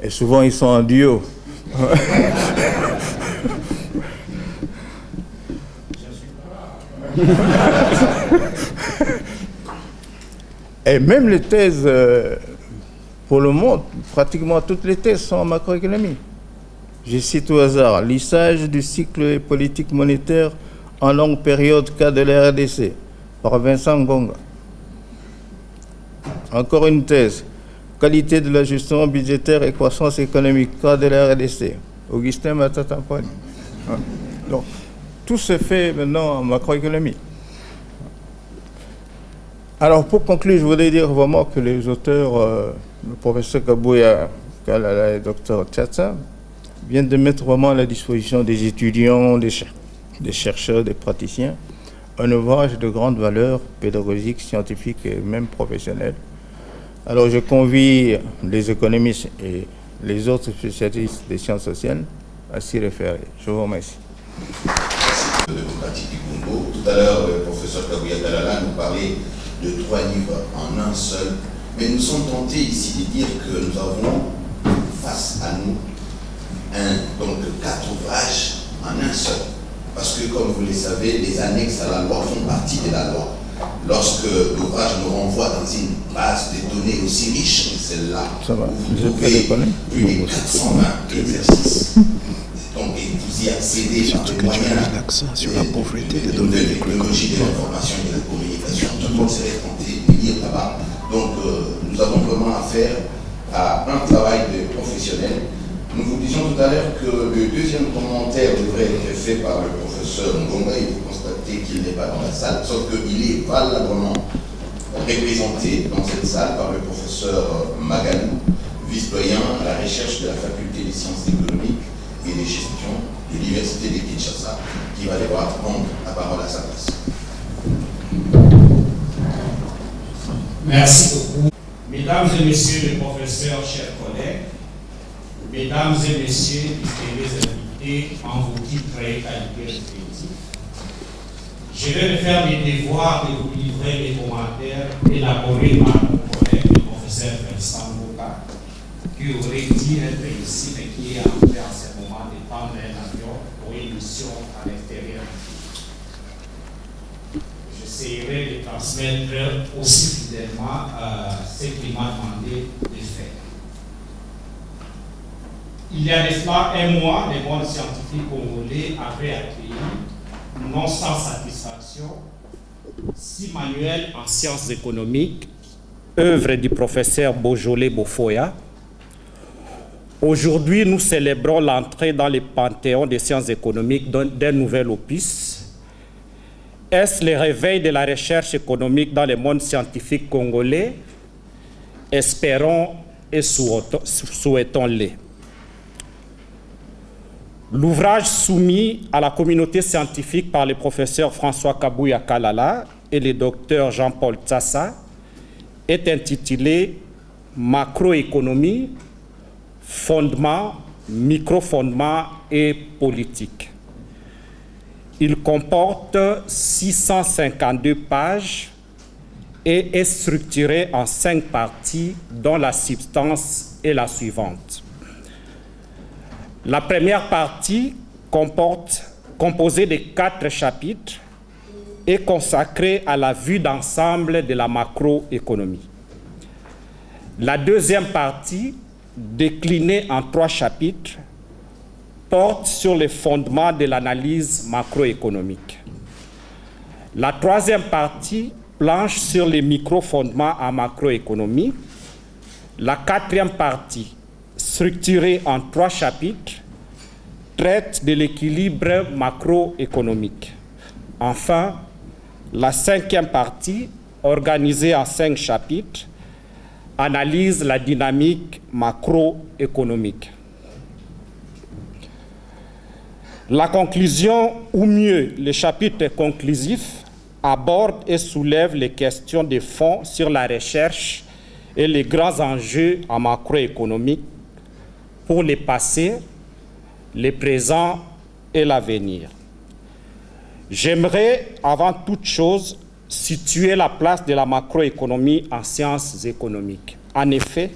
Et souvent, ils sont en duo. Et même les thèses, pour le monde, pratiquement toutes les thèses sont en macroéconomie. Je cite au hasard lissage du cycle politique monétaire en longue période cas de la RDC par Vincent Ngonga. Encore une thèse, qualité de l'ajustement budgétaire et croissance économique cas de la RDC, Augustin Matatamponi. Donc, tout se fait maintenant en macroéconomie. Alors, pour conclure, je voudrais dire vraiment que les auteurs, le professeur Kabuya Kalala et le docteur Tchatsa, viennent de mettre vraiment à la disposition des étudiants, des chercheurs, des praticiens, un ouvrage de grande valeur pédagogique, scientifique et même professionnelle. Alors, je convie les économistes et les autres spécialistes des sciences sociales à s'y référer. Je vous remercie. Démocratique du Congo. Tout à l'heure, le professeur Kabuya Kalala nous parlait de 3 livres en un seul, mais nous sommes tentés ici de dire que nous avons face à nous donc 4 ouvrages en un seul. Parce que, comme vous le savez, les annexes à la loi font partie de la loi. Lorsque l'ouvrage nous renvoie dans une base de données aussi riche que celle-là, vous trouvez plus de 420 exercices. Donc, vous y accédez par les moyens sur la pauvreté des de données technologie de l'information et de la communication. Tout le monde serait tenté de lire là-bas. Donc, nous avons vraiment affaire à un travail de professionnel. Nous vous disions tout à l'heure que le deuxième commentaire devrait être fait par le professeur Ngonga, et vous constatez qu'il n'est pas dans la salle, sauf qu'il est valablement représenté dans cette salle par le professeur Magalou, vice-doyen à la recherche de la faculté des sciences économiques et des gestions de l'université de Kinshasa, qui va devoir prendre la parole à sa place. Merci beaucoup. Mesdames et messieurs les professeurs, chers collègues, mesdames et messieurs les invités en vos titres et qualités respectifs, je vais me faire des devoirs de vous livrer les commentaires élaborés par mon collègue, le professeur Vincent Ngonga, qui aurait dit être ici, mais qui est entré en ce moment de prendre un avion pour une mission à l'extérieur. J'essaierai de transmettre aussi fidèlement ce qu'il m'a demandé de faire. Il y a de cela un mois, le monde scientifique congolais avait accueilli, non sans satisfaction, 6 manuels en sciences économiques, œuvre du professeur Beaujolais Bofoya. Aujourd'hui, nous célébrons l'entrée dans le panthéon des sciences économiques d'un nouvel opus. Est-ce le réveil de la recherche économique dans le monde scientifique congolais? Espérons et souhaitons-le. L'ouvrage soumis à la communauté scientifique par le professeur François Kabuya Kalala et le docteur Jean-Paul Tsassa est intitulé « Macroéconomie, fondement, microfondement et politique ». Il comporte 652 pages et est structuré en 5 parties dont la substance est la suivante. La première partie, composée de 4 chapitres, est consacrée à la vue d'ensemble de la macroéconomie. La deuxième partie, déclinée en 3 chapitres, porte sur les fondements de l'analyse macroéconomique. La troisième partie planche sur les micro-fondements en macroéconomie. La quatrième partie, structurée en 3 chapitres, traite de l'équilibre macroéconomique. Enfin, la 5e partie, organisée en 5 chapitres, analyse la dynamique macroéconomique. La conclusion, ou mieux, le chapitre conclusif, aborde et soulève les questions de fond sur la recherche et les grands enjeux en macroéconomie pour le passé, le présent et l'avenir. J'aimerais, avant toute chose, situer la place de la macroéconomie en sciences économiques. En effet,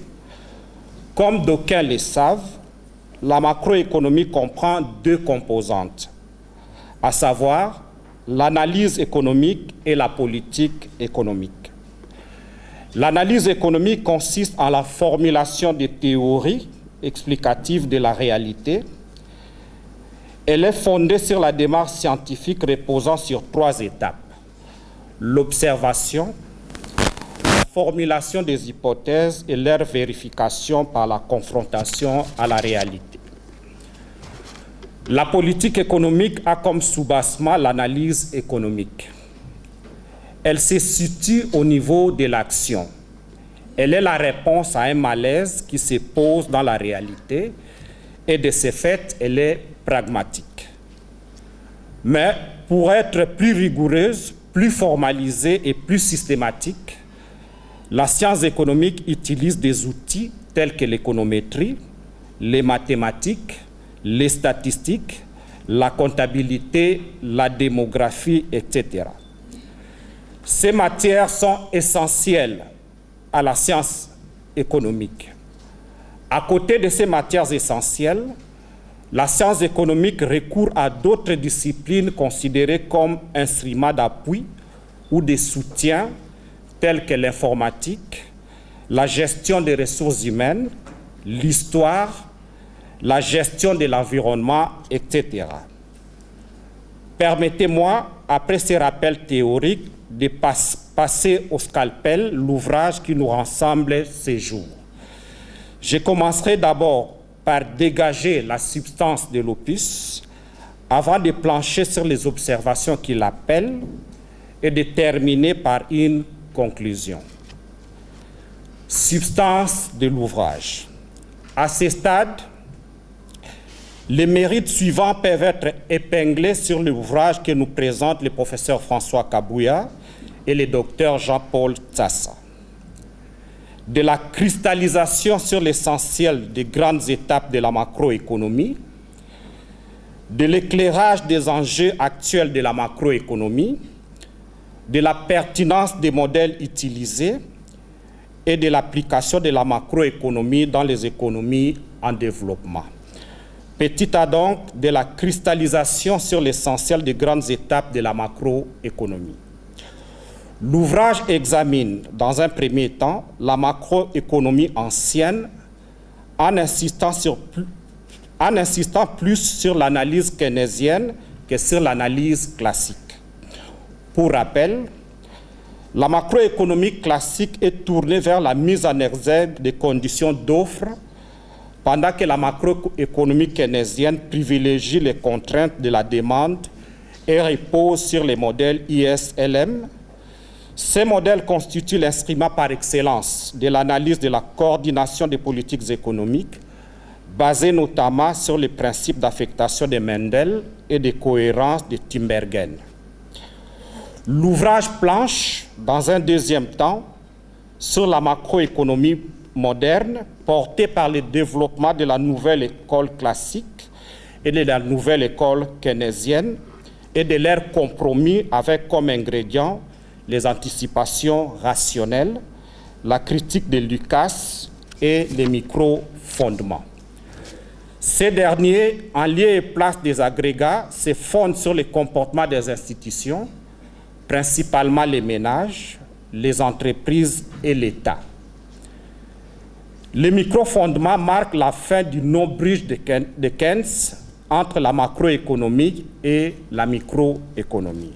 comme d'aucuns le savent, la macroéconomie comprend 2 composantes, à savoir l'analyse économique et la politique économique. L'analyse économique consiste en la formulation de théories explicatives de la réalité. Elle est fondée sur la démarche scientifique reposant sur 3 étapes. L'observation, la formulation des hypothèses et leur vérification par la confrontation à la réalité. La politique économique a comme soubassement l'analyse économique. Elle se situe au niveau de l'action. Elle est la réponse à un malaise qui se pose dans la réalité et de ce fait, elle est pragmatique. Mais pour être plus rigoureuse, plus formalisée et plus systématique, la science économique utilise des outils tels que l'économétrie, les mathématiques, les statistiques, la comptabilité, la démographie, etc. Ces matières sont essentielles à la science économique. À côté de ces matières essentielles, la science économique recourt à d'autres disciplines considérées comme instruments d'appui ou de soutien, tels que l'informatique, la gestion des ressources humaines, l'histoire, la gestion de l'environnement, etc. Permettez-moi, après ces rappels théoriques, de passer au scalpel l'ouvrage qui nous rassemble ces jours. Je commencerai d'abord par dégager la substance de l'opus avant de plancher sur les observations qui l'appellent et de terminer par une conclusion. Substance de l'ouvrage. À ce stade, les mérites suivants peuvent être épinglés sur l'ouvrage que nous présentent le professeur François Kabouya et le docteur Jean-Paul Tsassa. De la cristallisation sur l'essentiel des grandes étapes de la macroéconomie, de l'éclairage des enjeux actuels de la macroéconomie, de la pertinence des modèles utilisés et de l'application de la macroéconomie dans les économies en développement. Petit A donc de la cristallisation sur l'essentiel des grandes étapes de la macroéconomie. L'ouvrage examine, dans un premier temps, la macroéconomie ancienne en insistant plus sur l'analyse keynésienne que sur l'analyse classique. Pour rappel, la macroéconomie classique est tournée vers la mise en exergue des conditions d'offre, pendant que la macroéconomie keynésienne privilégie les contraintes de la demande et repose sur les modèles ISLM. Ces modèles constituent l'instrument par excellence de l'analyse de la coordination des politiques économiques, basée notamment sur les principes d'affectation de Mendel et de cohérence de Tinbergen. L'ouvrage planche, dans un deuxième temps, sur la macroéconomie moderne, portée par le développement de la nouvelle école classique et de la nouvelle école keynésienne, et de leurs compromis avec comme ingrédients les anticipations rationnelles, la critique de Lucas et les micro-fondements. Ces derniers, en lieu et place des agrégats, se fondent sur les comportements des institutions, principalement les ménages, les entreprises et l'État. Les micro-fondements marquent la fin du non-bridge de Keynes entre la macroéconomie et la microéconomie.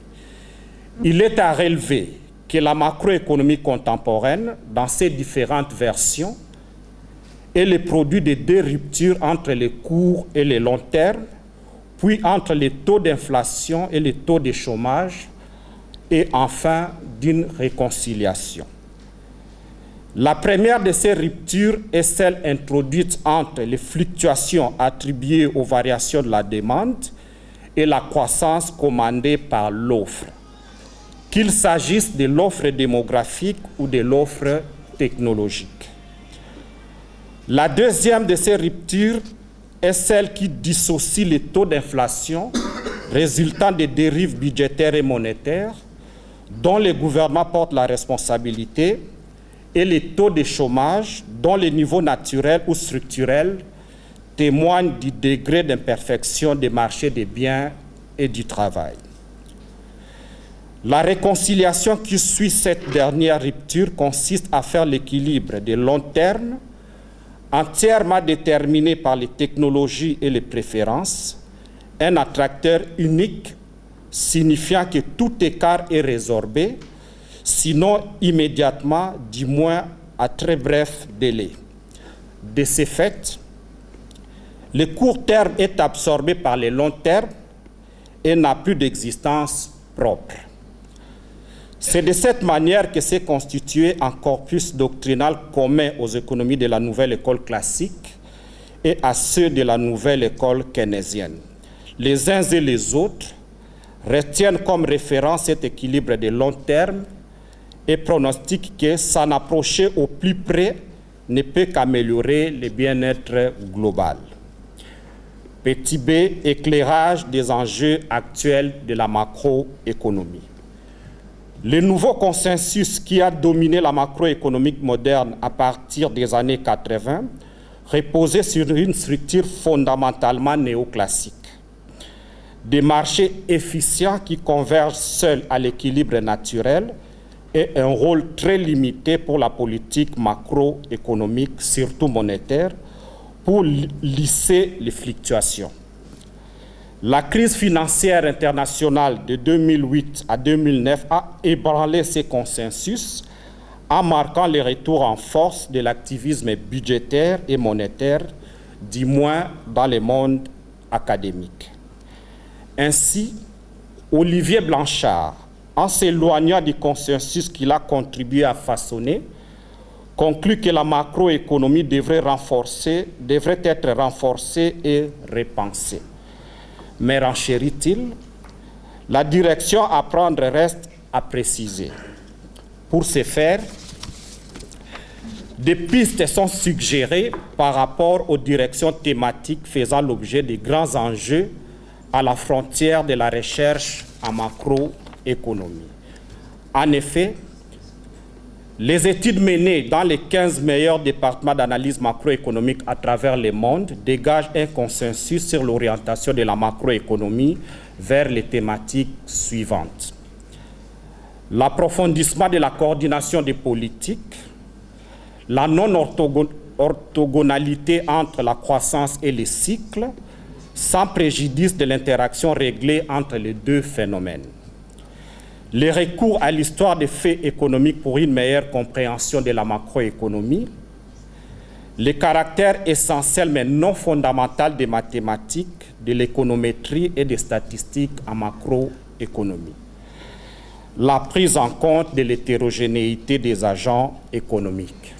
Il est à relever que la macroéconomie contemporaine, dans ses différentes versions, est le produit de deux ruptures entre les courts et les longs termes, puis entre les taux d'inflation et les taux de chômage, et enfin d'une réconciliation. La première de ces ruptures est celle introduite entre les fluctuations attribuées aux variations de la demande et la croissance commandée par l'offre, qu'il s'agisse de l'offre démographique ou de l'offre technologique. La deuxième de ces ruptures est celle qui dissocie les taux d'inflation résultant des dérives budgétaires et monétaires dont le gouvernement porte la responsabilité et les taux de chômage dont les niveaux naturels ou structurels témoignent du degré d'imperfection des marchés des biens et du travail. La réconciliation qui suit cette dernière rupture consiste à faire l'équilibre de long terme entièrement déterminé par les technologies et les préférences, un attracteur unique signifiant que tout écart est résorbé, sinon immédiatement, du moins à très bref délai. De ce fait, le court terme est absorbé par les longs termes et n'a plus d'existence propre. C'est de cette manière que s'est constitué un corpus doctrinal commun aux économies de la nouvelle école classique et à ceux de la nouvelle école keynésienne. Les uns et les autres retiennent comme référence cet équilibre de long terme et pronostiquent que s'en approcher au plus près ne peut qu'améliorer le bien-être global. Petit b, éclairage des enjeux actuels de la macroéconomie. Le nouveau consensus qui a dominé la macroéconomique moderne à partir des années 80 reposait sur une structure fondamentalement néoclassique. Des marchés efficients qui convergent seuls à l'équilibre naturel et un rôle très limité pour la politique macroéconomique, surtout monétaire, pour lisser les fluctuations. La crise financière internationale de 2008 à 2009 a ébranlé ces consensus en marquant le retour en force de l'activisme budgétaire et monétaire, du moins dans le monde académique. Ainsi, Olivier Blanchard, en s'éloignant du consensus qu'il a contribué à façonner, conclut que la macroéconomie devrait être renforcée et repensée. Mais renchérit-il, la direction à prendre reste à préciser. Pour ce faire, des pistes sont suggérées par rapport aux directions thématiques faisant l'objet de grands enjeux à la frontière de la recherche en macroéconomie. En effet, les études menées dans les 15 meilleurs départements d'analyse macroéconomique à travers le monde dégagent un consensus sur l'orientation de la macroéconomie vers les thématiques suivantes. L'approfondissement de la coordination des politiques, la non-orthogonalité entre la croissance et les cycles, sans préjudice de l'interaction réglée entre les deux phénomènes. Les recours à l'histoire des faits économiques pour une meilleure compréhension de la macroéconomie, le caractère essentiel mais non fondamental des mathématiques, de l'économétrie et des statistiques en macroéconomie, la prise en compte de l'hétérogénéité des agents économiques.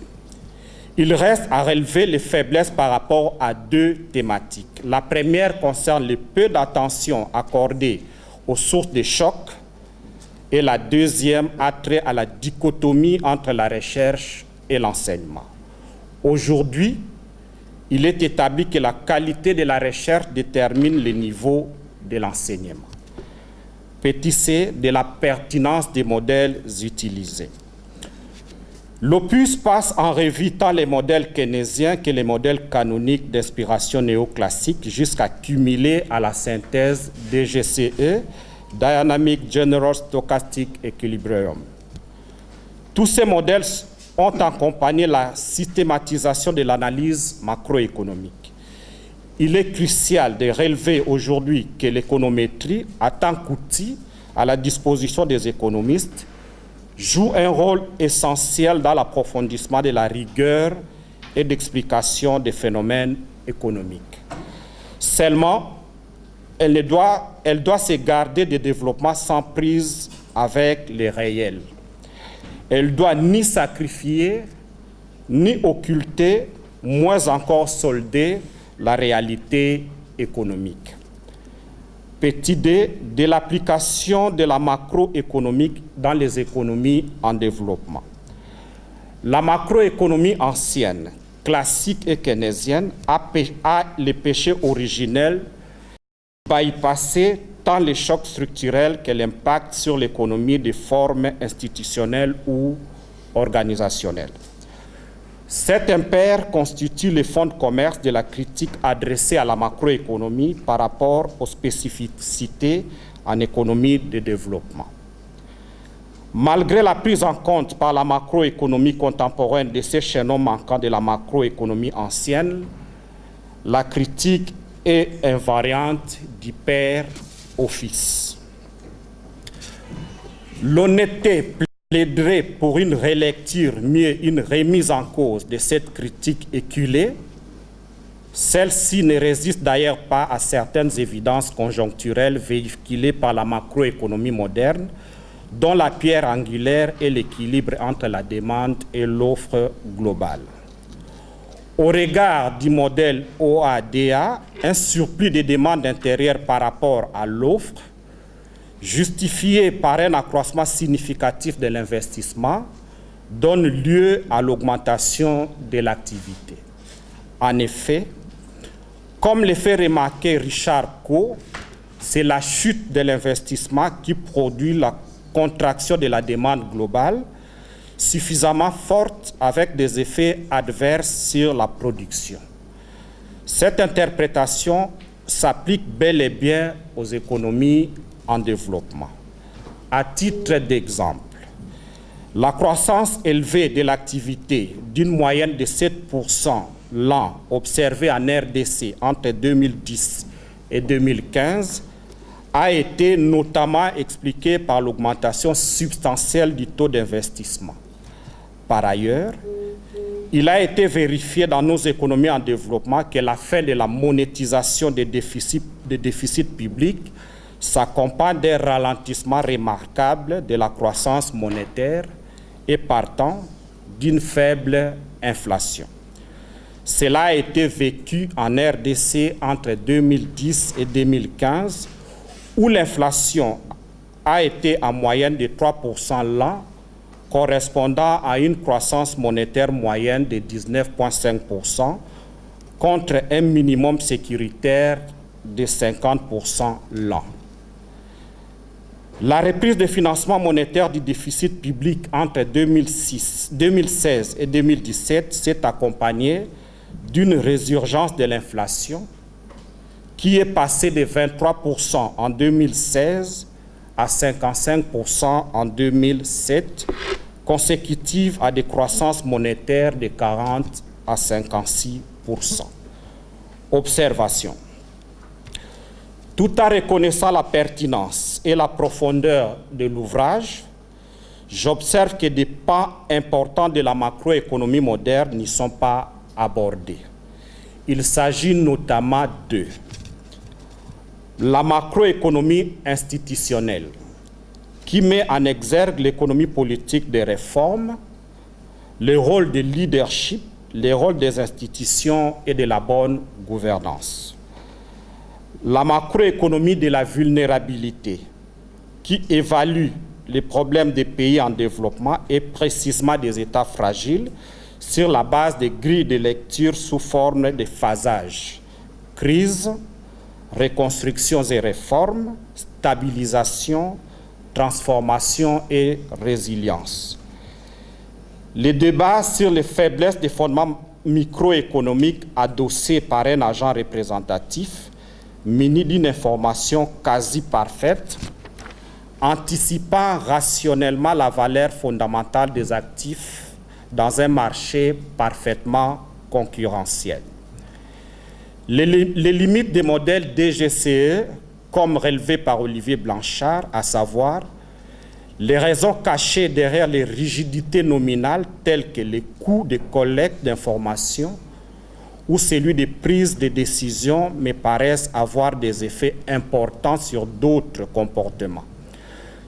Il reste à relever les faiblesses par rapport à deux thématiques. La première concerne le peu d'attention accordée aux sources de choc et la deuxième a trait à la dichotomie entre la recherche et l'enseignement. Aujourd'hui, il est établi que la qualité de la recherche détermine le niveau de l'enseignement. Petit c, de la pertinence des modèles utilisés. L'opus passe en revue tant les modèles keynésiens que les modèles canoniques d'inspiration néoclassique jusqu'à cumuler à la synthèse DGCE, Dynamic General Stochastic Equilibrium. Tous ces modèles ont accompagné la systématisation de l'analyse macroéconomique. Il est crucial de relever aujourd'hui que l'économétrie, en tant qu'outil à la disposition des économistes, joue un rôle essentiel dans l'approfondissement de la rigueur et d'explication des phénomènes économiques. Seulement, elle doit se garder des développements sans prise avec les réels. Elle doit ni sacrifier, ni occulter, moins encore solder la réalité économique. Petit d, de l'application de la macroéconomique dans les économies en développement. La macroéconomie ancienne, classique et keynésienne, a les péchés originels bypassés tant les chocs structurels que l'impact sur l'économie des formes institutionnelles ou organisationnelles. Cet impair constitue le fonds de commerce de la critique adressée à la macroéconomie par rapport aux spécificités en économie de développement. Malgré la prise en compte par la macroéconomie contemporaine de ces chaînons manquants de la macroéconomie ancienne, la critique est invariante du père au fils. L'honnêteté plaiderait pour une relecture, mieux une remise en cause de cette critique éculée. Celle-ci ne résiste d'ailleurs pas à certaines évidences conjoncturelles véhiculées par la macroéconomie moderne, dont la pierre angulaire est l'équilibre entre la demande et l'offre globale. Au regard du modèle OADA, un surplus de demande intérieure par rapport à l'offre, justifié par un accroissement significatif de l'investissement, donne lieu à l'augmentation de l'activité. En effet, comme le fait remarquer Richard Coe, c'est la chute de l'investissement qui produit la contraction de la demande globale, suffisamment forte avec des effets adverses sur la production. Cette interprétation s'applique bel et bien aux économies en développement. À titre d'exemple, la croissance élevée de l'activité d'une moyenne de 7% l'an observée en RDC entre 2010 et 2015 a été notamment expliquée par l'augmentation substantielle du taux d'investissement. Par ailleurs, il a été vérifié dans nos économies en développement que la fin de la monétisation des déficits publics s'accompagne d'un ralentissement remarquable de la croissance monétaire et partant d'une faible inflation. Cela a été vécu en RDC entre 2010 et 2015, où l'inflation a été en moyenne de 3% l'an, correspondant à une croissance monétaire moyenne de 19,5% contre un minimum sécuritaire de 50% l'an. La reprise de financement monétaire du déficit public entre 2016 et 2017 s'est accompagnée d'une résurgence de l'inflation qui est passée de 23% en 2016 à 55% en 2007, consécutive à des croissances monétaires de 40 à 56%. Observation. Tout en reconnaissant la pertinence et la profondeur de l'ouvrage, j'observe que des pans importants de la macroéconomie moderne n'y sont pas abordés. Il s'agit notamment de la macroéconomie institutionnelle, qui met en exergue l'économie politique des réformes, le rôle de leadership, le rôle des institutions et de la bonne gouvernance. La macroéconomie de la vulnérabilité, qui évalue les problèmes des pays en développement et précisément des États fragiles sur la base des grilles de lecture sous forme de phasage, crise, reconstructions et réformes, stabilisation, transformation et résilience. Les débats sur les faiblesses des fondements microéconomiques adossés par un agent représentatif, muni d'une information quasi parfaite, anticipant rationnellement la valeur fondamentale des actifs dans un marché parfaitement concurrentiel. Les limites des modèles DGCE, comme relevé par Olivier Blanchard, à savoir les raisons cachées derrière les rigidités nominales telles que les coûts de collecte d'informations ou celui des prises de décision, me paraissent avoir des effets importants sur d'autres comportements.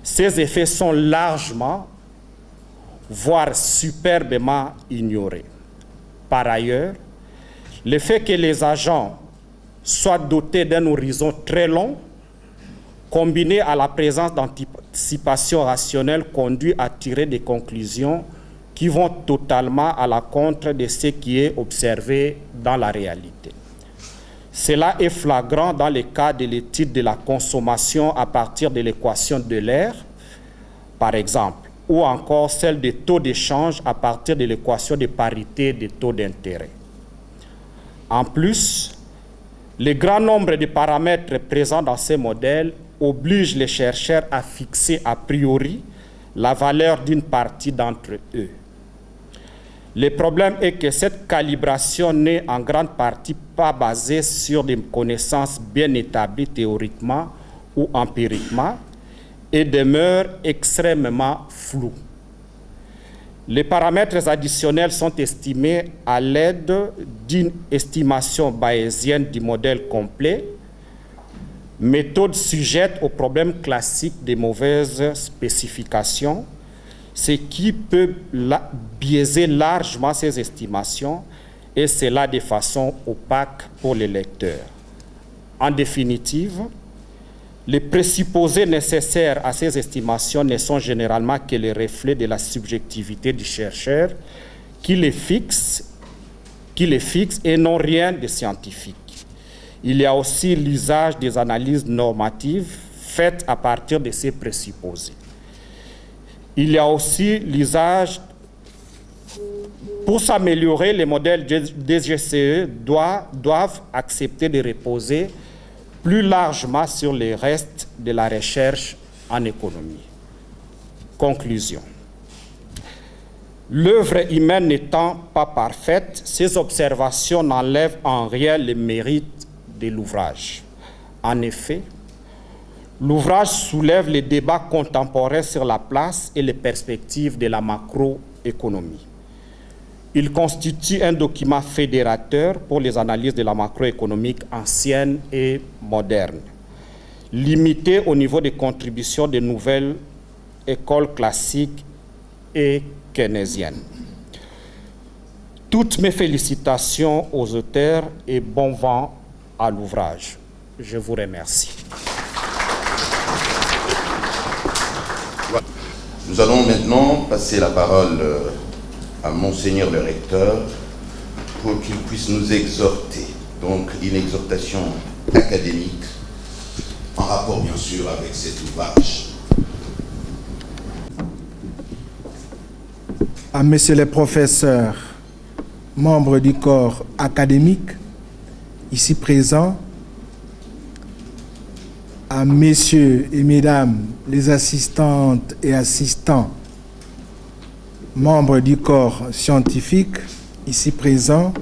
Ces effets sont largement, voire superbement ignorés. Par ailleurs, le fait que les agents soient dotés d'un horizon très long, combiné à la présence d'anticipation rationnelle, conduit à tirer des conclusions qui vont totalement à l'encontre de ce qui est observé dans la réalité. Cela est flagrant dans le cas de l'étude de la consommation à partir de l'équation de l'air, par exemple, ou encore celle des taux d'échange à partir de l'équation de parité des taux d'intérêt. En plus, le grand nombre de paramètres présents dans ces modèles oblige les chercheurs à fixer a priori la valeur d'une partie d'entre eux. Le problème est que cette calibration n'est en grande partie pas basée sur des connaissances bien établies théoriquement ou empiriquement et demeure extrêmement floue. Les paramètres additionnels sont estimés à l'aide d'une estimation bayésienne du modèle complet, méthode sujette au problème classique des mauvaises spécifications, ce qui peut biaiser largement ces estimations, et cela de façon opaque pour les lecteurs. En définitive, les présupposés nécessaires à ces estimations ne sont généralement que les reflets de la subjectivité du chercheur qui les fixe et non rien de scientifique. Il y a aussi l'usage des analyses normatives faites à partir de ces présupposés. Il y a aussi l'usage, pour s'améliorer, les modèles DGCE doivent accepter de reposer plus largement sur les restes de la recherche en économie. Conclusion. L'œuvre humaine n'étant pas parfaite, ces observations n'enlèvent en rien le mérite de l'ouvrage. En effet, l'ouvrage soulève les débats contemporains sur la place et les perspectives de la macroéconomie. Il constitue un document fédérateur pour les analyses de la macroéconomique ancienne et moderne, limité au niveau des contributions de nouvelles écoles classiques et keynésiennes. Toutes mes félicitations aux auteurs et bon vent à l'ouvrage. Je vous remercie. Nous allons maintenant passer la parole à Monseigneur le recteur pour qu'il puisse nous exhorter. Donc une exhortation académique en rapport bien sûr avec cet ouvrage. À messieurs les professeurs, membres du corps académique, ici présents, à messieurs et mesdames les assistantes et assistants, membres du corps scientifique, ici présents,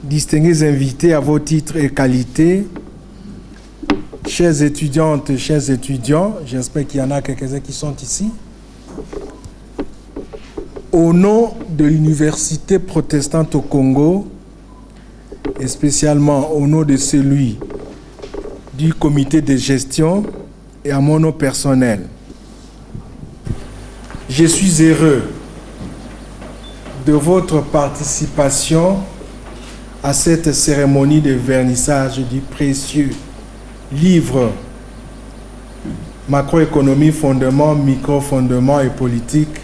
distingués invités à vos titres et qualités, chères étudiantes, chers étudiants, j'espère qu'il y en a quelques-uns qui sont ici, au nom de l'Université protestante au Congo, et spécialement au nom de celui du comité de gestion et à mon nom personnel, je suis heureux de votre participation à cette cérémonie de vernissage du précieux livre Macroéconomie, fondements, micro-fondements et politique,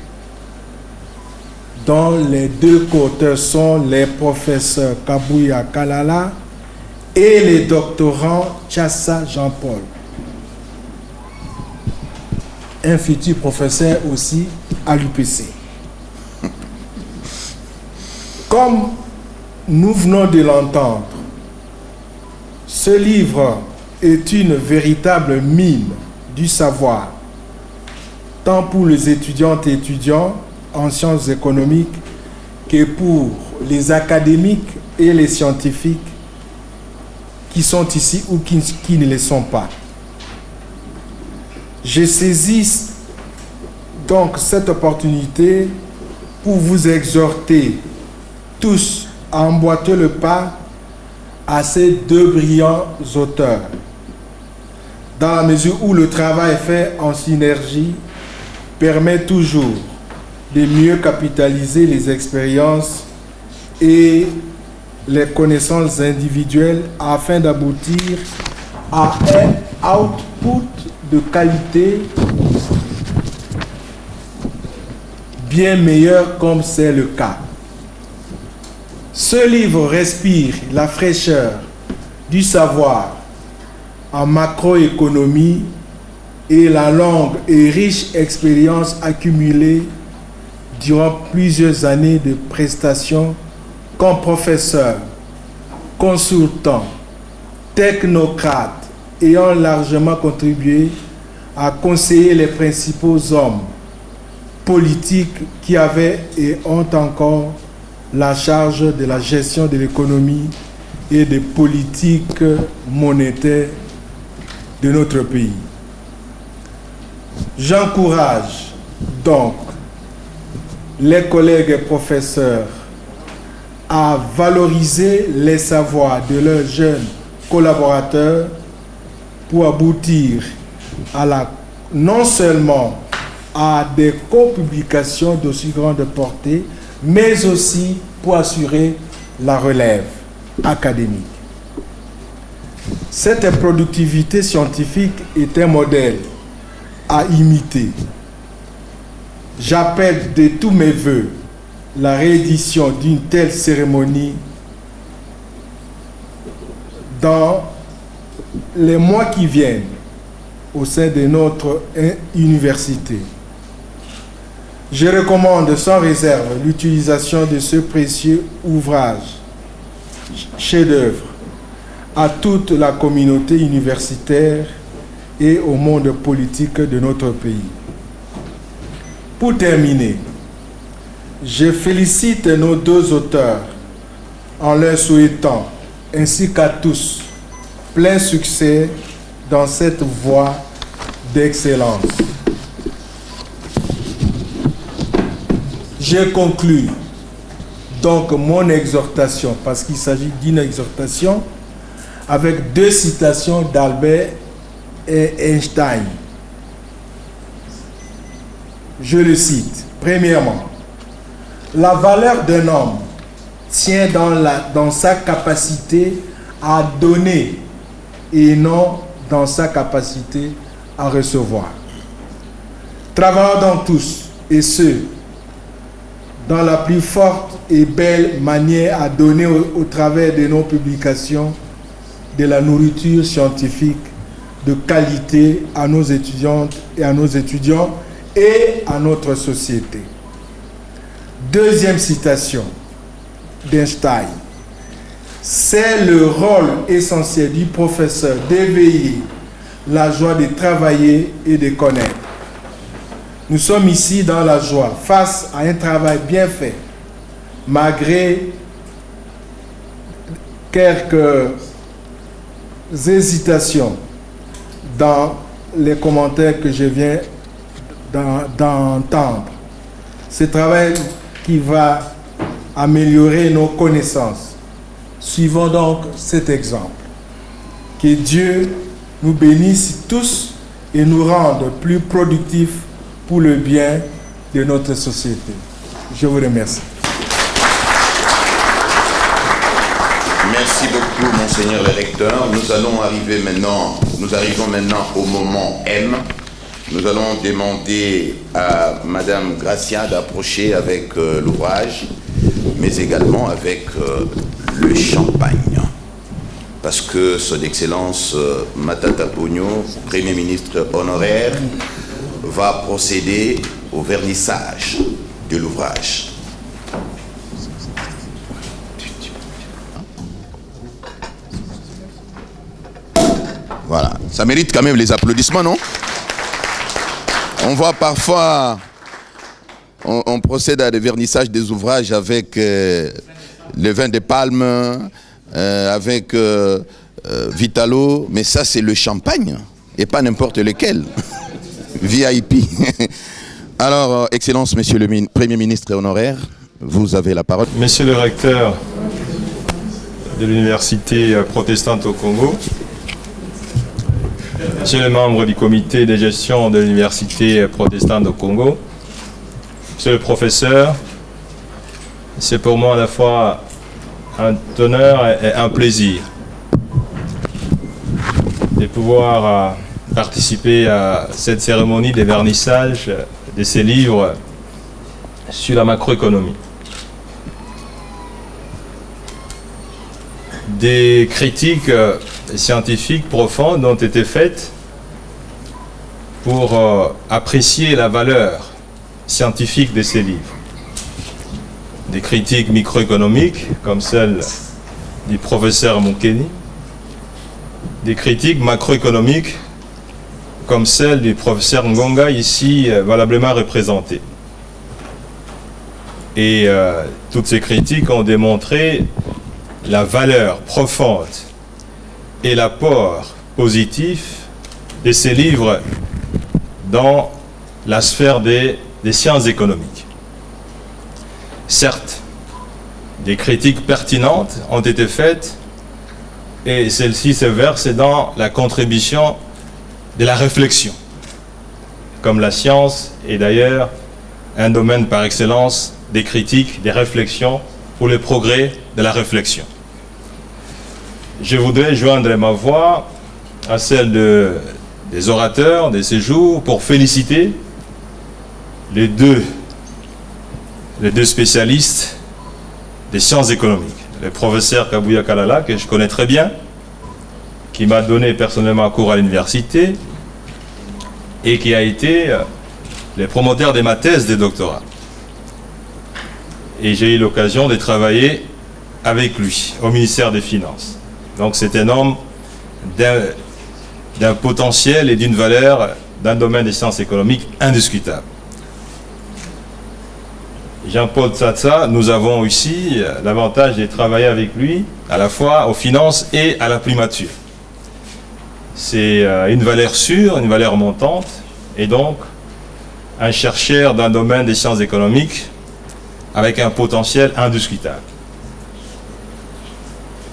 dont les deux co-auteurs sont les professeurs Kabouya Kalala et les doctorants Tchassa Jean-Paul, un futur professeur aussi à l'UPC. Comme nous venons de l'entendre, ce livre est une véritable mine du savoir, tant pour les étudiantes et étudiants en sciences économiques que pour les académiques et les scientifiques qui sont ici ou qui ne le sont pas. Je saisis donc cette opportunité pour vous exhorter tous à emboîter le pas à ces deux brillants auteurs, dans la mesure où le travail fait en synergie permet toujours de mieux capitaliser les expériences et les connaissances individuelles afin d'aboutir à un output de qualité bien meilleur comme c'est le cas. Ce livre respire la fraîcheur du savoir en macroéconomie et la longue et riche expérience accumulée durant plusieurs années de prestations comme professeur, consultant, technocrate, ayant largement contribué à conseiller les principaux hommes politiques qui avaient et ont encore la charge de la gestion de l'économie et des politiques monétaires de notre pays. J'encourage donc les collègues et professeurs à valoriser les savoirs de leurs jeunes collaborateurs pour aboutir à non seulement à des copublications d'aussi grande portée, mais aussi pour assurer la relève académique. Cette productivité scientifique est un modèle à imiter. J'appelle de tous mes voeux la réédition d'une telle cérémonie dans les mois qui viennent au sein de notre université. Je recommande sans réserve l'utilisation de ce précieux ouvrage, chef-d'œuvre, à toute la communauté universitaire et au monde politique de notre pays. Pour terminer, je félicite nos deux auteurs en leur souhaitant, ainsi qu'à tous, plein succès dans cette voie d'excellence. Je conclus donc mon exhortation, parce qu'il s'agit d'une exhortation, avec deux citations d'Albert et Einstein. Je le cite. Premièrement, la valeur d'un homme tient dans sa capacité à donner et non dans sa capacité à recevoir. Travaillons donc tous, et ceux dans la plus forte et belle manière à donner au travers de nos publications de la nourriture scientifique de qualité à nos étudiantes et à nos étudiants et à notre société. Deuxième citation d'Einstein. C'est le rôle essentiel du professeur d'éveiller la joie de travailler et de connaître. Nous sommes ici dans la joie, face à un travail bien fait, malgré quelques hésitations dans les commentaires que je viens d'entendre. Ce travail qui va améliorer nos connaissances. Suivons donc cet exemple. Que Dieu nous bénisse tous et nous rende plus productifs pour le bien de notre société. Je vous remercie. Merci beaucoup, Monseigneur le recteur. Nous arrivons maintenant au moment M. Nous allons demander à Madame Gracia d'approcher avec l'ouvrage, mais également avec le champagne. parce que son Excellence Matata Pogno, Premier ministre honoraire, va procéder au vernissage de l'ouvrage. Voilà, ça mérite quand même les applaudissements, non? On voit parfois, on procède à des vernissages des ouvrages avec le vin de palme, avec Vitalo, mais ça c'est le champagne, et pas n'importe lequel. VIP. Alors, Excellence, Monsieur le Premier ministre honoraire, vous avez la parole. Monsieur le recteur de l'Université protestante au Congo, Monsieur le membre du comité de gestion de l'Université protestante au Congo, Monsieur le professeur, c'est pour moi à la fois un honneur et un plaisir de pouvoir participer à cette cérémonie de vernissage de ces livres sur la macroéconomie. Des critiques scientifiques profondes ont été faites pour apprécier la valeur scientifique de ces livres. Des critiques microéconomiques, comme celle du professeur Moukeni, des critiques macroéconomiques, comme celle du professeur Ngonga, ici valablement représenté. Et toutes ces critiques ont démontré la valeur profonde et l'apport positif de ces livres dans la sphère des sciences économiques. Certes, des critiques pertinentes ont été faites et celles-ci se versent dans la contribution de la réflexion, comme la science est d'ailleurs un domaine par excellence des critiques, des réflexions pour le progrès de la réflexion. Je voudrais joindre ma voix à celle des orateurs de ces jours pour féliciter les deux spécialistes des sciences économiques. Le professeur Kabuya Kalala, que je connais très bien, qui m'a donné personnellement cours à l'université et qui a été le promoteur de ma thèse de doctorat. Et j'ai eu l'occasion de travailler avec lui au ministère des Finances. Donc c'est un homme d'un potentiel et d'une valeur d'un domaine des sciences économiques indiscutable. Jean-Paul Tsatsa, nous avons ici l'avantage de travailler avec lui à la fois aux finances et à la primature. C'est une valeur sûre, une valeur montante, et donc un chercheur d'un domaine des sciences économiques avec un potentiel indiscutable.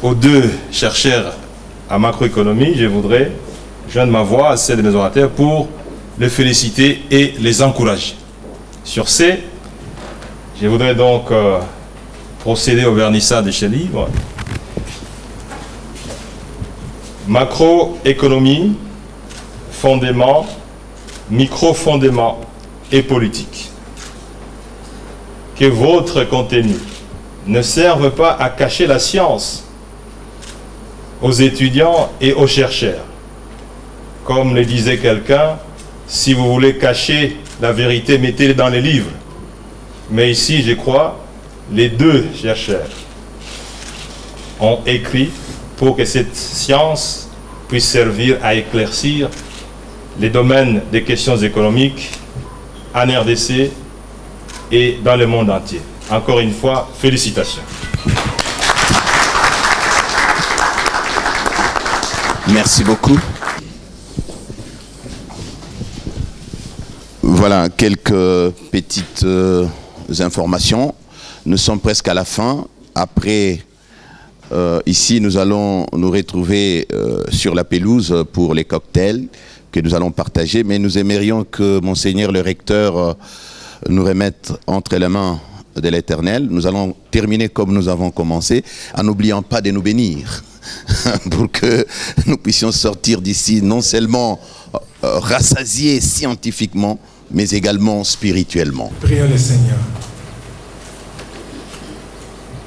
Aux deux chercheurs à macroéconomie, je voudrais joindre ma voix à celle de mes orateurs pour les féliciter et les encourager. Sur ce, je voudrais donc procéder au vernissage de ces livres. Macroéconomie, fondement, micro-fondement et politique. Que votre contenu ne serve pas à cacher la science aux étudiants et aux chercheurs. Comme le disait quelqu'un, si vous voulez cacher la vérité, mettez-le dans les livres. Mais ici, je crois, les deux chercheurs ont écrit pour que cette science puisse servir à éclaircir les domaines des questions économiques en RDC et dans le monde entier. Encore une fois, félicitations. Merci beaucoup. Voilà quelques petites informations. Nous sommes presque à la fin. Après, ici, nous allons nous retrouver sur la pelouse pour les cocktails que nous allons partager, mais nous aimerions que Monseigneur le recteur nous remette entre les mains de l'Éternel. Nous allons terminer comme nous avons commencé, en n'oubliant pas de nous bénir, pour que nous puissions sortir d'ici non seulement rassasiés scientifiquement, mais également spirituellement. Prions le Seigneur.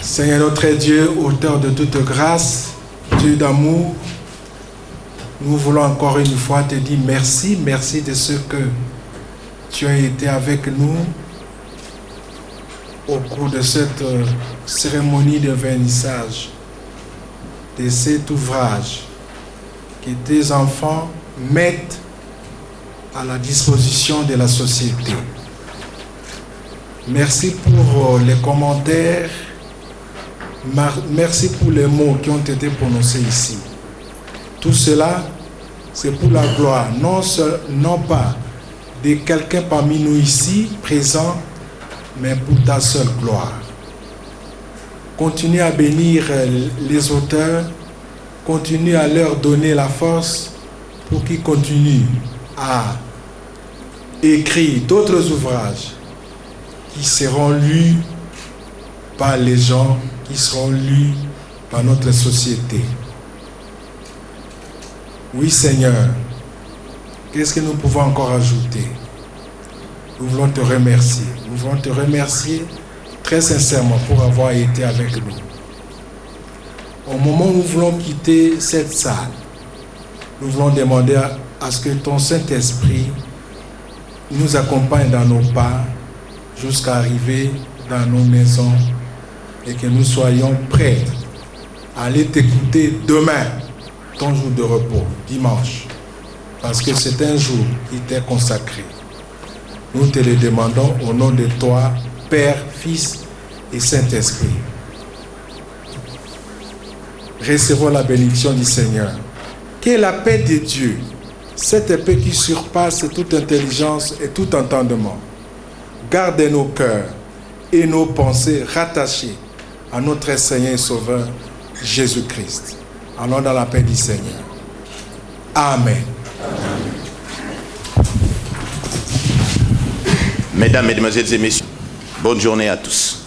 Seigneur notre Dieu, auteur de toute grâce, Dieu d'amour, nous voulons encore une fois te dire merci, merci de ce que tu as été avec nous au cours de cette cérémonie de vernissage de cet ouvrage que tes enfants mettent à la disposition de la société. Merci pour les commentaires, merci pour les mots qui ont été prononcés ici. Tout cela, c'est pour la gloire, non pas de quelqu'un parmi nous ici, présent, mais pour ta seule gloire. Continue à bénir les auteurs, continue à leur donner la force pour qu'ils continuent à écrire d'autres ouvrages qui seront lus par les gens, qui seront lus par notre société. Oui Seigneur, qu'est-ce que nous pouvons encore ajouter? Nous voulons te remercier. Nous voulons te remercier très sincèrement pour avoir été avec nous. Au moment où nous voulons quitter cette salle, nous voulons demander à ce que ton Saint-Esprit nous accompagne dans nos pas jusqu'à arriver dans nos maisons et que nous soyons prêts à aller t'écouter demain, ton jour de repos, dimanche, parce que c'est un jour qui t'est consacré. Nous te le demandons au nom de toi, Père, Fils et Saint-Esprit. Recevons la bénédiction du Seigneur. Que la paix de Dieu, cette paix qui surpasse toute intelligence et tout entendement, garde nos cœurs et nos pensées rattachées à notre Seigneur et Sauveur Jésus-Christ. Allons dans la paix du Seigneur. Amen. Mesdames, Mesdemoiselles et Messieurs, bonne journée à tous.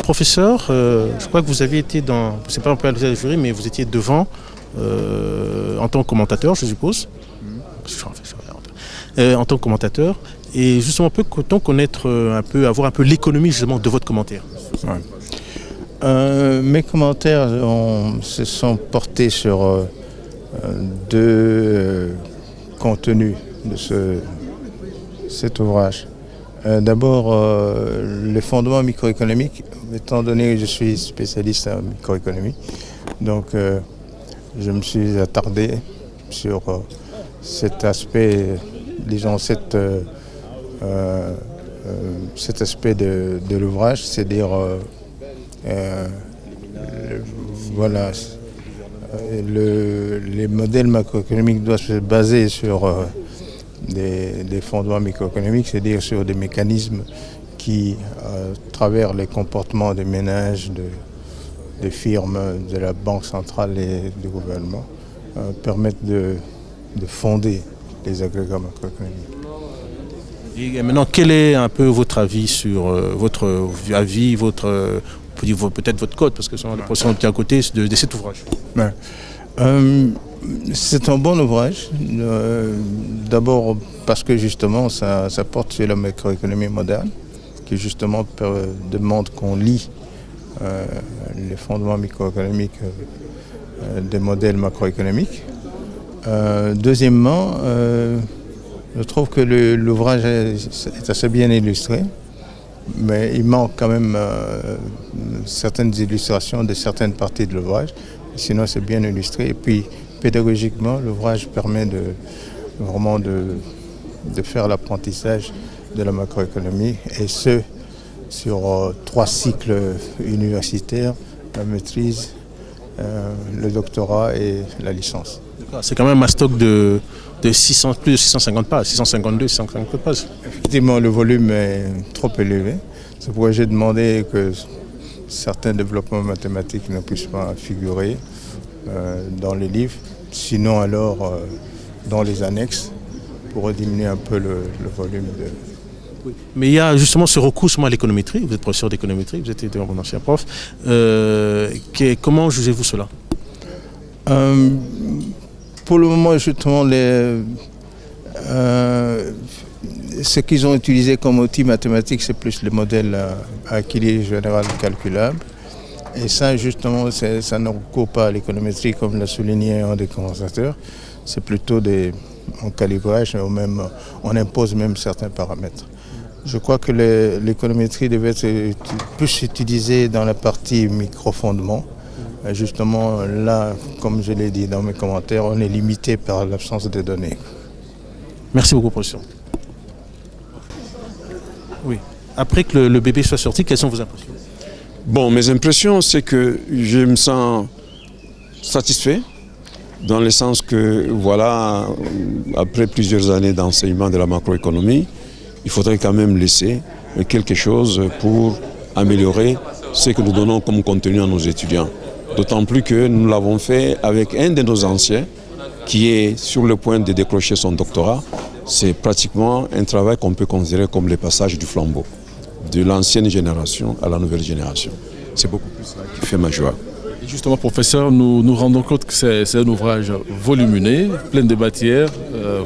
Professeur, je crois que vous avez été dans, c'est pas un peu à la jury, mais vous étiez devant en tant que commentateur, je suppose. En tant que commentateur, et justement peut-on connaître un peu, avoir un peu l'économie justement de votre commentaire. Ouais. Mes commentaires se sont portés sur deux contenus de cet ouvrage. D'abord, les fondements microéconomiques, étant donné que je suis spécialiste en microéconomie, donc je me suis attardé sur cet aspect, disons cet aspect de l'ouvrage, c'est-à-dire voilà, les modèles macroéconomiques doivent se baser sur des fondements microéconomiques, c'est-à-dire sur des mécanismes qui, à travers les comportements des ménages, des firmes, de la Banque centrale et du gouvernement, permettent de fonder les agrégats macroéconomiques. Et maintenant, quel est un peu votre avis sur votre avis, peut-être votre code, parce que c'est un petit à côté de cet ouvrage. Ouais. C'est un bon ouvrage, d'abord parce que justement ça porte sur la macroéconomie moderne, qui justement demande qu'on lit les fondements microéconomiques des modèles macroéconomiques. Deuxièmement, je trouve que l'ouvrage est assez bien illustré, mais il manque quand même certaines illustrations de certaines parties de l'ouvrage. Sinon, c'est bien illustré. Et puis, pédagogiquement, l'ouvrage permet vraiment de faire l'apprentissage de la macroéconomie, et ce, sur 3 cycles universitaires, la maîtrise, le doctorat et la licence. C'est quand même un stock de 600, plus de 650 pages, 652, 650 pages. Effectivement, le volume est trop élevé. C'est pourquoi j'ai demandé que certains développements mathématiques ne puissent pas figurer dans les livres, sinon alors dans les annexes, pour diminuer un peu le volume de... Oui. Mais il y a justement ce recours à l'économétrie. Vous êtes professeur d'économétrie, vous êtes mon ancien prof. Comment jugez-vous cela? Pour le moment, justement, ce qu'ils ont utilisé comme outil mathématique, c'est plus le modèle à équilibre général calculable. Et ça, justement, ça ne recourt pas à l'économétrie, comme l'a souligné un des condensateurs. C'est plutôt en calibrage, ou même on impose même certains paramètres. Je crois que l'économétrie devait être plus utilisée dans la partie microfondement. Justement, là, comme je l'ai dit dans mes commentaires, on est limité par l'absence de données. Merci beaucoup, professeur. Oui. Après que le bébé soit sorti, quelles sont vos impressions? Bon, mes impressions, c'est que je me sens satisfait, dans le sens que, voilà, après plusieurs années d'enseignement de la macroéconomie, il faudrait quand même laisser quelque chose pour améliorer ce que nous donnons comme contenu à nos étudiants. D'autant plus que nous l'avons fait avec un de nos anciens qui est sur le point de décrocher son doctorat. C'est pratiquement un travail qu'on peut considérer comme le passage du flambeau, de l'ancienne génération à la nouvelle génération. C'est beaucoup plus ça qui fait ma joie. Et justement, professeur, nous nous rendons compte que c'est un ouvrage volumineux, plein de matières,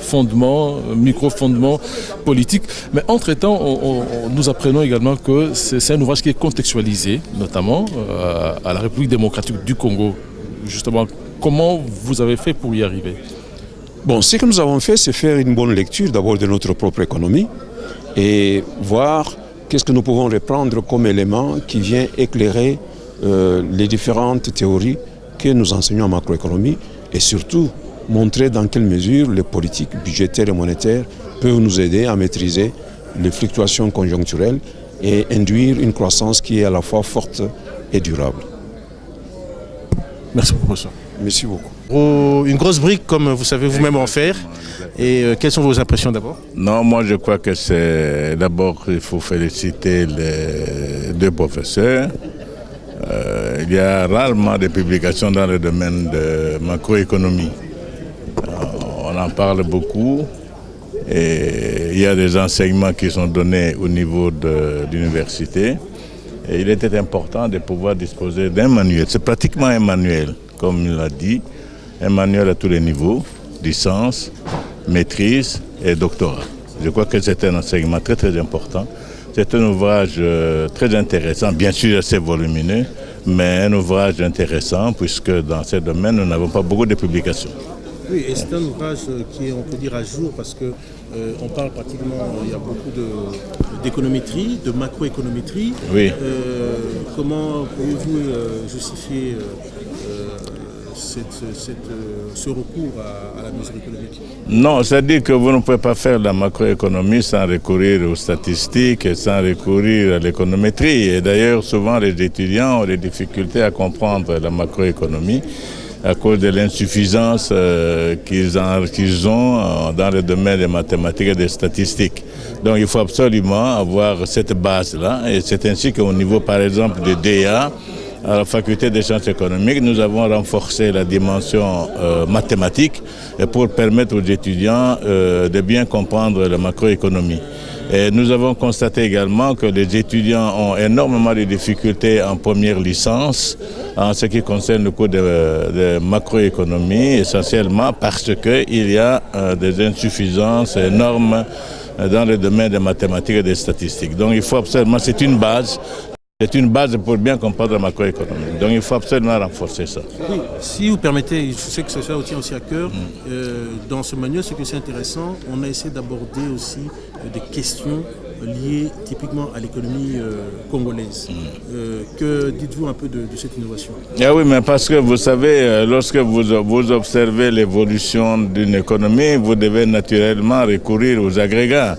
fondements, micro-fondements politiques. Mais entre-temps, nous apprenons également que c'est un ouvrage qui est contextualisé, notamment à la République démocratique du Congo. Justement, comment vous avez fait pour y arriver? Bon, ce que nous avons fait, c'est faire une bonne lecture d'abord de notre propre économie et voir qu'est-ce que nous pouvons reprendre comme élément qui vient éclairer les différentes théories que nous enseignons en macroéconomie et surtout montrer dans quelle mesure les politiques budgétaires et monétaires peuvent nous aider à maîtriser les fluctuations conjoncturelles et induire une croissance qui est à la fois forte et durable. Merci beaucoup, professeur. Merci beaucoup. Une grosse brique, comme vous savez vous-même en faire. Et quelles sont vos impressions d'abord? Non, moi je crois que c'est d'abord il faut féliciter les deux professeurs. Il y a rarement de publications dans le domaine de macroéconomie. On en parle beaucoup et il y a des enseignements qui sont donnés au niveau de l'université. Et il était important de pouvoir disposer d'un manuel. C'est pratiquement un manuel, comme il l'a dit, un manuel à tous les niveaux, licence, maîtrise et doctorat. Je crois que c'est un enseignement très très important. C'est un ouvrage très intéressant, bien sûr assez volumineux, mais un ouvrage intéressant puisque dans ce domaine, nous n'avons pas beaucoup de publications. Oui, et c'est un ouvrage qui est, on peut dire, à jour parce que on parle pratiquement, il y a beaucoup d'économétrie, de macroéconométrie. Oui. Comment pouvez-vous justifier ce recours à la mesure économique? Non, c'est-à-dire que vous ne pouvez pas faire la macroéconomie sans recourir aux statistiques et sans recourir à l'économétrie. Et d'ailleurs, souvent, les étudiants ont des difficultés à comprendre la macroéconomie à cause de l'insuffisance qu'ils ont dans le domaine des mathématiques et des statistiques. Donc il faut absolument avoir cette base-là. Et c'est ainsi qu'au niveau, par exemple, de DEA, à la faculté des sciences économiques, nous avons renforcé la dimension mathématique pour permettre aux étudiants de bien comprendre la macroéconomie. Et nous avons constaté également que les étudiants ont énormément de difficultés en première licence en ce qui concerne le cours de macroéconomie, essentiellement parce qu'il y a des insuffisances énormes dans le domaine des mathématiques et des statistiques. Donc il faut absolument, c'est une base pour bien comprendre la macroéconomie. Donc il faut absolument renforcer ça. Oui, si vous permettez, je sais que ça tient aussi à cœur, dans ce manuel, ce que c'est intéressant, on a essayé d'aborder aussi des questions liées typiquement à l'économie congolaise. Que dites-vous un peu de cette innovation? Ah oui, mais parce que vous savez, lorsque vous observez l'évolution d'une économie, vous devez naturellement recourir aux agrégats.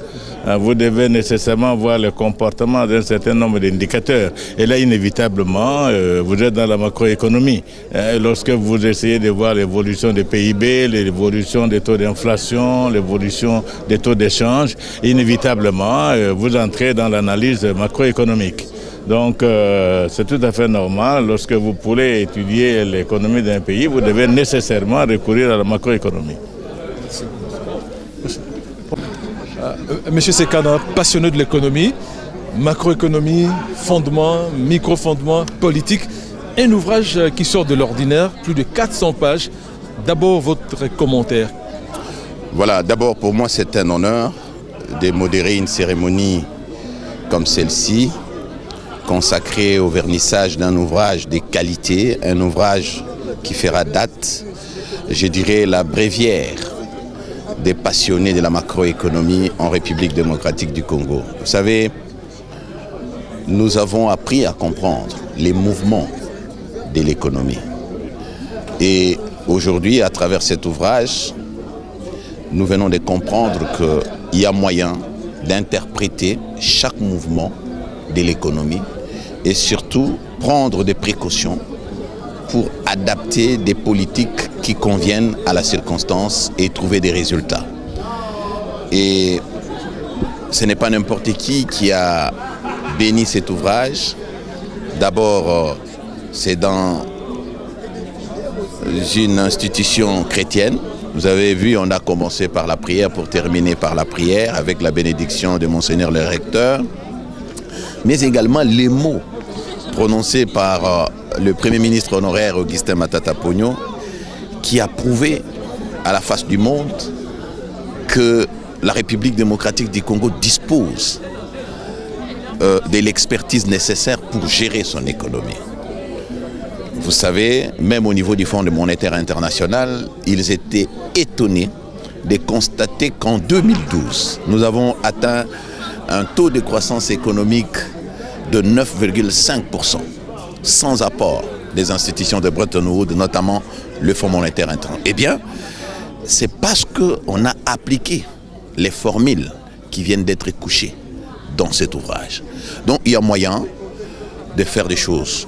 vous devez nécessairement voir le comportement d'un certain nombre d'indicateurs. Et là, inévitablement, vous êtes dans la macroéconomie. Lorsque vous essayez de voir l'évolution des PIB, l'évolution des taux d'inflation, l'évolution des taux d'échange, inévitablement, vous entrez dans l'analyse macroéconomique. Donc, c'est tout à fait normal. Lorsque vous voulez étudier l'économie d'un pays, vous devez nécessairement recourir à la macroéconomie. Monsieur Sekana, passionné de l'économie, macroéconomie, fondement, microfondement, politique, un ouvrage qui sort de l'ordinaire, plus de 400 pages. D'abord, votre commentaire. Voilà, d'abord pour moi c'est un honneur de modérer une cérémonie comme celle-ci, consacrée au vernissage d'un ouvrage de qualité, un ouvrage qui fera date, je dirais la bréviaire des passionnés de la macroéconomie en République démocratique du Congo. Vous savez, nous avons appris à comprendre les mouvements de l'économie. Et aujourd'hui, à travers cet ouvrage, nous venons de comprendre qu'il y a moyen d'interpréter chaque mouvement de l'économie et surtout prendre des précautions pour adapter des politiques qui conviennent à la circonstance et trouver des résultats. Et ce n'est pas n'importe qui a béni cet ouvrage. D'abord, c'est dans une institution chrétienne. Vous avez vu, on a commencé par la prière pour terminer par la prière avec la bénédiction de Monseigneur le recteur, mais également les mots prononcés par le Premier ministre honoraire Augustin Matata Ponyo, qui a prouvé à la face du monde que la République démocratique du Congo dispose de l'expertise nécessaire pour gérer son économie. Vous savez, même au niveau du Fonds monétaire international, ils étaient étonnés de constater qu'en 2012, nous avons atteint un taux de croissance économique de 9,5%, sans apport des institutions de Bretton Woods, notamment le Fonds monétaire international. Eh bien, c'est parce qu'on a appliqué les formules qui viennent d'être couchées dans cet ouvrage. Donc il y a moyen de faire des choses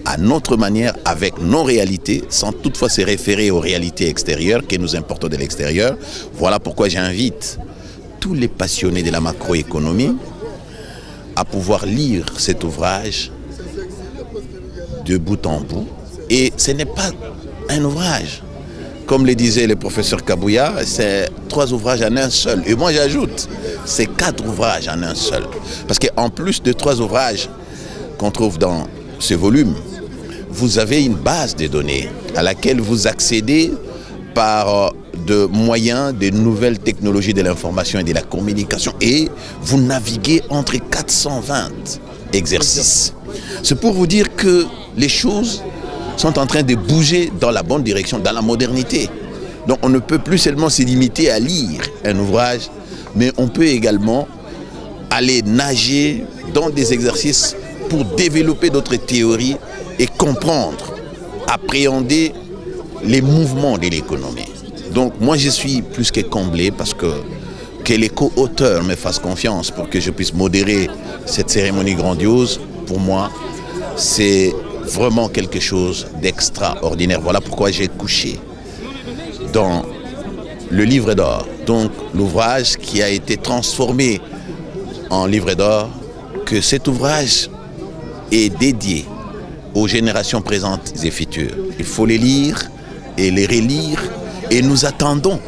à notre manière, avec nos réalités, sans toutefois se référer aux réalités extérieures que nous importons de l'extérieur. Voilà pourquoi j'invite tous les passionnés de la macroéconomie à pouvoir lire cet ouvrage de bout en bout. Et ce n'est pas un ouvrage. Comme le disait le professeur Kabouya, c'est 3 ouvrages en un seul. Et moi j'ajoute, c'est 4 ouvrages en un seul. Parce qu'en plus de 3 ouvrages qu'on trouve dans ce volume, vous avez une base de données à laquelle vous accédez par de moyens de nouvelles technologies de l'information et de la communication. Et vous naviguez entre 420 exercices. C'est pour vous dire que les choses sont en train de bouger dans la bonne direction, dans la modernité. Donc on ne peut plus seulement se limiter à lire un ouvrage, mais on peut également aller nager dans des exercices pour développer d'autres théories et comprendre, appréhender les mouvements de l'économie. Donc moi je suis plus que comblé parce que les co-auteurs me fassent confiance pour que je puisse modérer cette cérémonie grandiose, pour moi c'est vraiment quelque chose d'extraordinaire. Voilà pourquoi j'ai couché dans le livre d'or, donc l'ouvrage qui a été transformé en livre d'or, que cet ouvrage est dédié aux générations présentes et futures. Il faut les lire et les relire, et nous attendons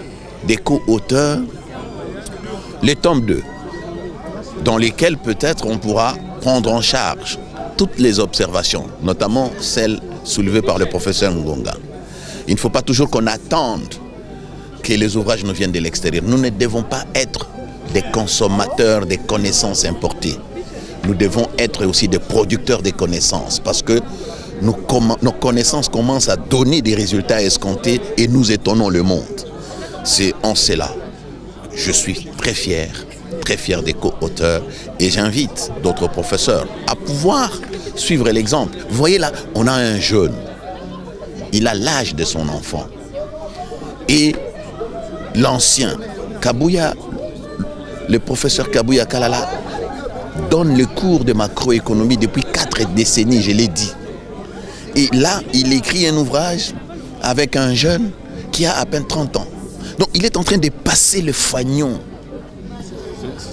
des co-auteurs les tomes 2, dans lesquels peut-être on pourra prendre en charge toutes les observations, notamment celles soulevées par le professeur Ngonga. Il ne faut pas toujours qu'on attende que les ouvrages nous viennent de l'extérieur. Nous ne devons pas être des consommateurs des connaissances importées. Nous devons être aussi des producteurs de connaissances, parce que nos connaissances commencent à donner des résultats escomptés et nous étonnons le monde. C'est en cela, je suis très fier des co-auteurs, et j'invite d'autres professeurs à pouvoir suivre l'exemple. Vous voyez là, on a un jeune, il a l'âge de son enfant, et l'ancien Kabouya le professeur Kabuya Kalala donne le cours de macroéconomie depuis 4 décennies, je l'ai dit. Et là, il écrit un ouvrage avec un jeune qui a à peine 30 ans. Donc il est en train de passer le fanion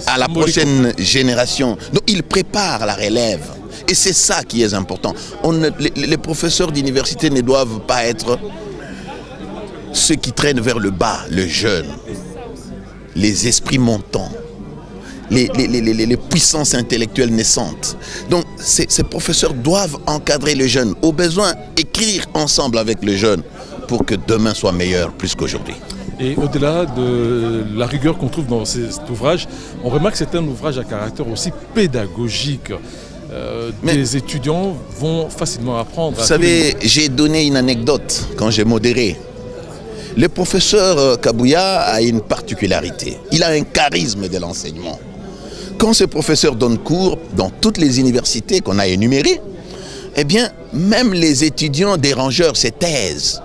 à la prochaine génération. Donc il prépare la relève. Et c'est ça qui est important. Les professeurs d'université ne doivent pas être ceux qui traînent vers le bas, le jeune, les esprits montants, les puissances intellectuelles naissantes. Donc ces professeurs doivent encadrer le jeune, au besoin écrire ensemble avec le jeune pour que demain soit meilleur plus qu'aujourd'hui. Et au-delà de la rigueur qu'on trouve dans cet ouvrage, on remarque que c'est un ouvrage à caractère aussi pédagogique. Des étudiants vont facilement apprendre. Vous savez, j'ai donné une anecdote quand j'ai modéré. Le professeur Kabuya a une particularité. Il a un charisme de l'enseignement. Quand ce professeur donne cours dans toutes les universités qu'on a énumérées, eh bien, même les étudiants dérangeurs se taisent.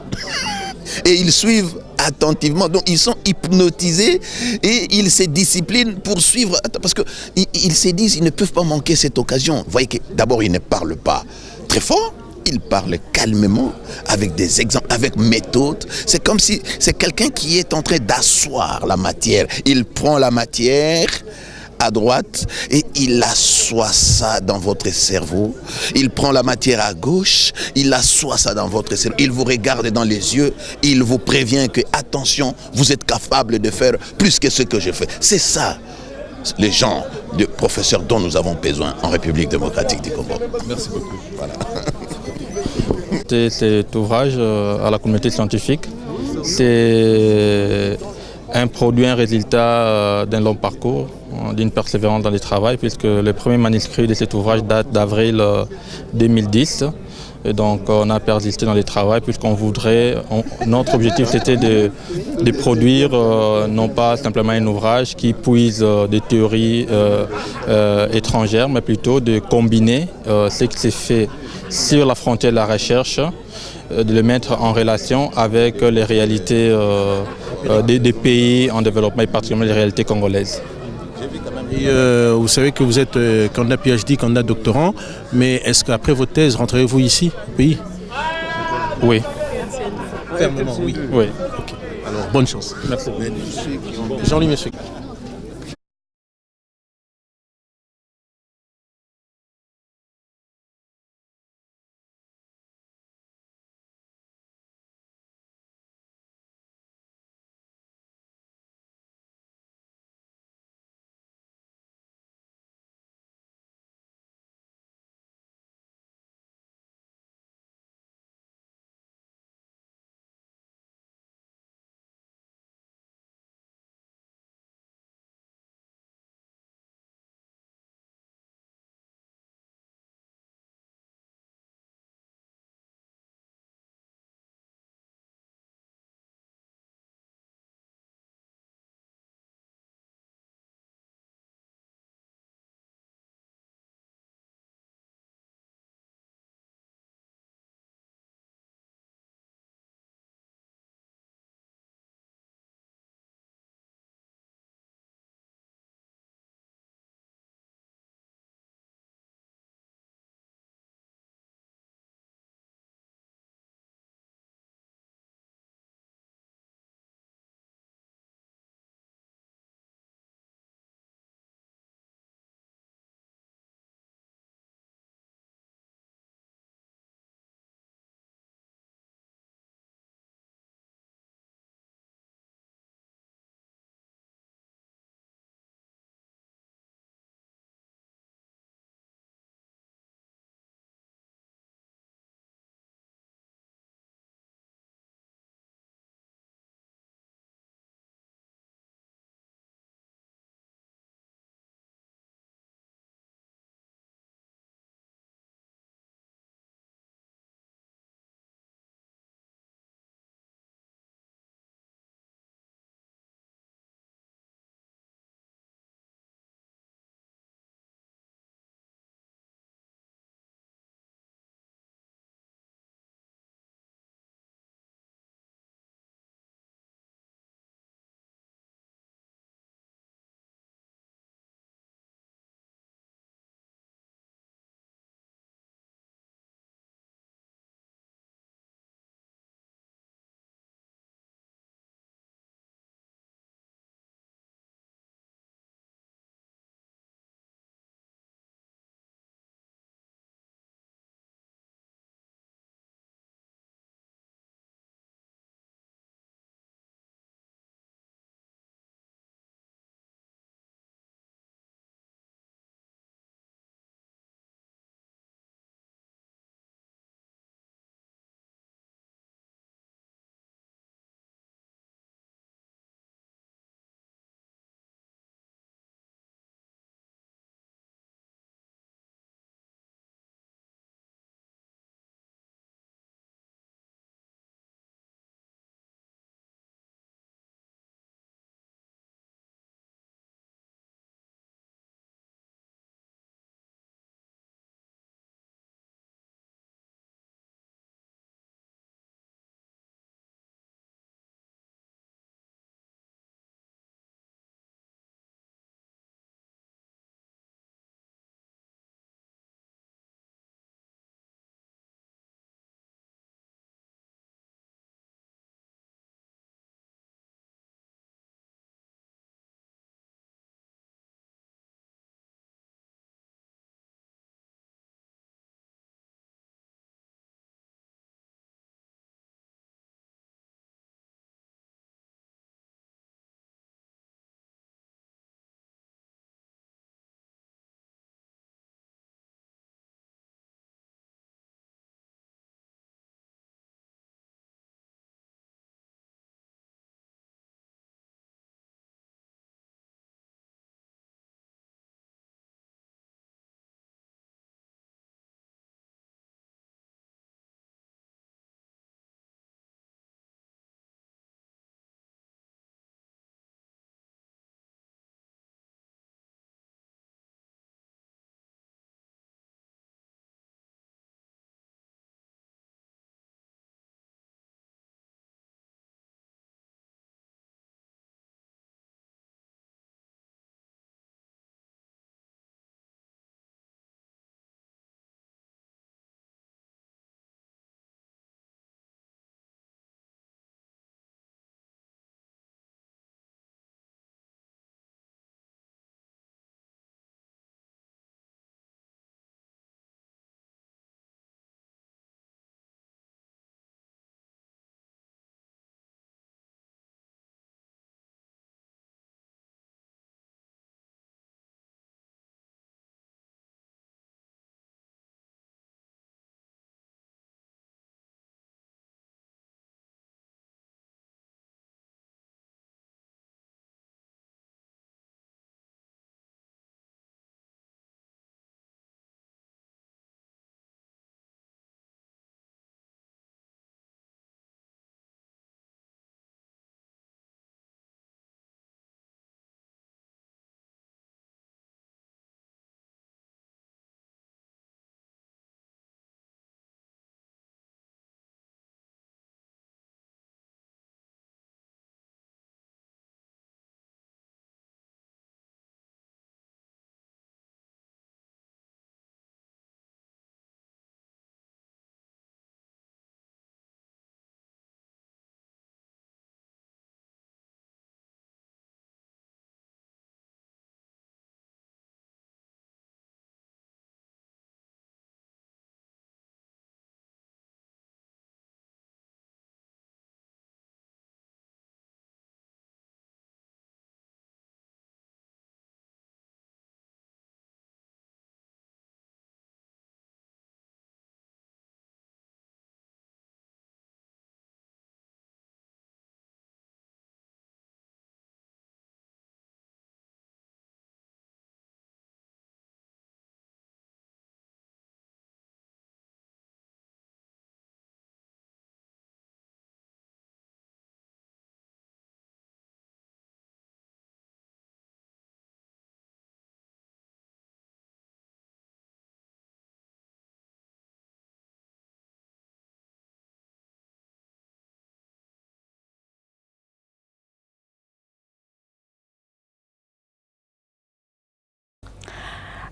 Et ils suivent attentivement. Donc, ils sont hypnotisés et ils se disciplinent pour suivre. Parce qu'ils se disent qu'ils ne peuvent pas manquer cette occasion. Vous voyez que d'abord, ils ne parlent pas très fort. Il parle calmement, avec des exemples, avec méthode. C'est comme si c'est quelqu'un qui est en train d'asseoir la matière. Il prend la matière à droite et il assoit ça dans votre cerveau. Il prend la matière à gauche, il assoit ça dans votre cerveau. Il vous regarde dans les yeux, il vous prévient que, attention, vous êtes capable de faire plus que ce que je fais. C'est ça, les gens de professeurs dont nous avons besoin en République démocratique du Congo. Merci beaucoup. Voilà. Cet ouvrage à la communauté scientifique, c'est un produit, un résultat d'un long parcours, d'une persévérance dans le travail, puisque le premier manuscrit de cet ouvrage date d'avril 2010. Et donc on a persisté dans le travail puisqu'on voudrait, notre objectif c'était de produire non pas simplement un ouvrage qui puise des théories étrangères, mais plutôt de combiner ce qui s'est fait sur la frontière de la recherche, de le mettre en relation avec les réalités des pays en développement et particulièrement les réalités congolaises. Et vous savez que vous êtes candidat PhD, candidat doctorant, mais est-ce qu'après votre thèse, rentrerez-vous ici, au pays? Oui. Fermement, oui. Oui. Okay. Alors, bonne chance. Merci. Jean-Louis Monsieur.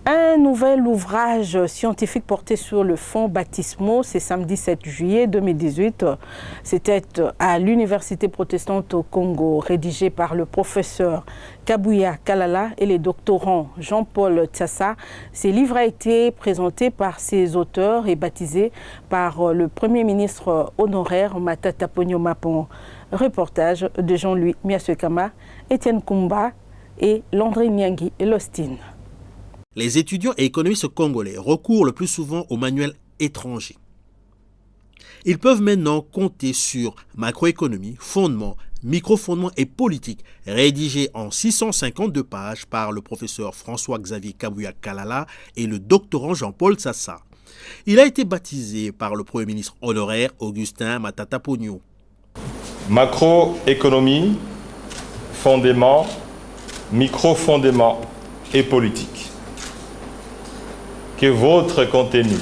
Un nouvel ouvrage scientifique porté sur le fonds baptismaux, c'est samedi 7 juillet 2018. C'était à l'Université protestante au Congo, rédigé par le professeur Kabuya Kalala et les doctorants Jean-Paul Tsassa. Ce livre a été présenté par ses auteurs et baptisé par le Premier ministre honoraire Matata Ponyo Mapon. Reportage de Jean-Louis Miasekama, Étienne Kumba et Landry Nyangui Lostine. Les étudiants et économistes congolais recourent le plus souvent aux manuels étrangers. Ils peuvent maintenant compter sur macroéconomie, fondement, microfondement et politique, rédigé en 652 pages par le professeur François-Xavier Kabuya Kalala et le doctorant Jean-Paul Tsassa. Il a été baptisé par le Premier ministre honoraire Augustin Matata Ponyo. Macroéconomie, fondement, microfondement et politique. Que votre contenu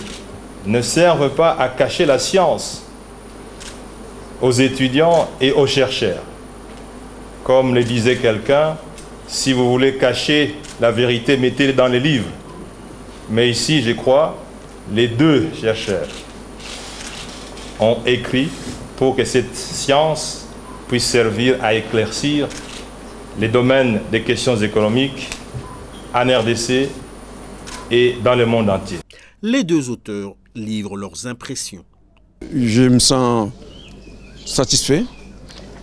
ne serve pas à cacher la science aux étudiants et aux chercheurs. Comme le disait quelqu'un, si vous voulez cacher la vérité, mettez-le dans les livres. Mais ici, je crois, les deux chercheurs ont écrit pour que cette science puisse servir à éclaircir les domaines des questions économiques en RDC et dans le monde entier. Les deux auteurs livrent leurs impressions. Je me sens satisfait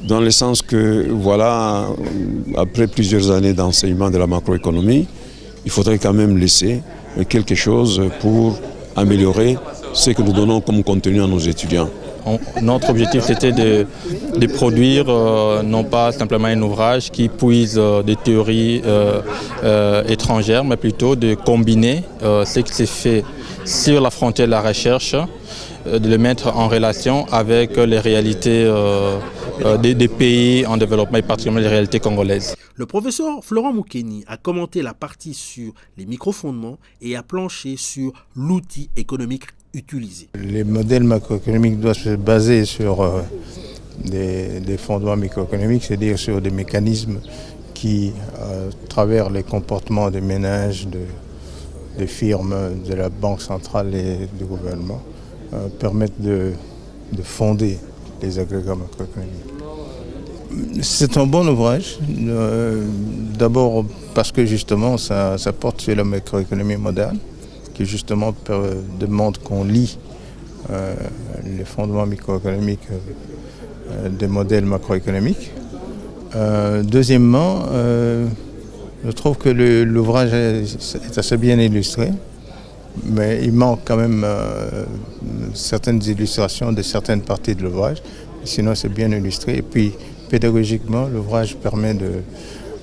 dans le sens que, voilà, après plusieurs années d'enseignement de la macroéconomie, il faudrait quand même laisser quelque chose pour améliorer ce que nous donnons comme contenu à nos étudiants. Notre objectif c'était de produire non pas simplement un ouvrage qui puise des théories étrangères, mais plutôt de combiner ce qui s'est fait sur la frontière de la recherche, de le mettre en relation avec les réalités des pays en développement et particulièrement les réalités congolaises. Le professeur Florent Moukeni a commenté la partie sur les microfondements et a planché sur l'outil économique utilisé. Les modèles macroéconomiques doivent se baser sur des fondements microéconomiques, c'est-à-dire sur des mécanismes qui, à travers les comportements des ménages, des firmes, de la Banque centrale et du gouvernement, permettent de fonder les agrégats macroéconomiques. C'est un bon ouvrage, d'abord parce que justement ça porte sur la macroéconomie moderne, qui justement demande qu'on lit les fondements microéconomiques des modèles macroéconomiques. Deuxièmement, je trouve que l'ouvrage est assez bien illustré, mais il manque quand même certaines illustrations de certaines parties de l'ouvrage. Sinon, c'est bien illustré. Et puis, pédagogiquement, l'ouvrage permet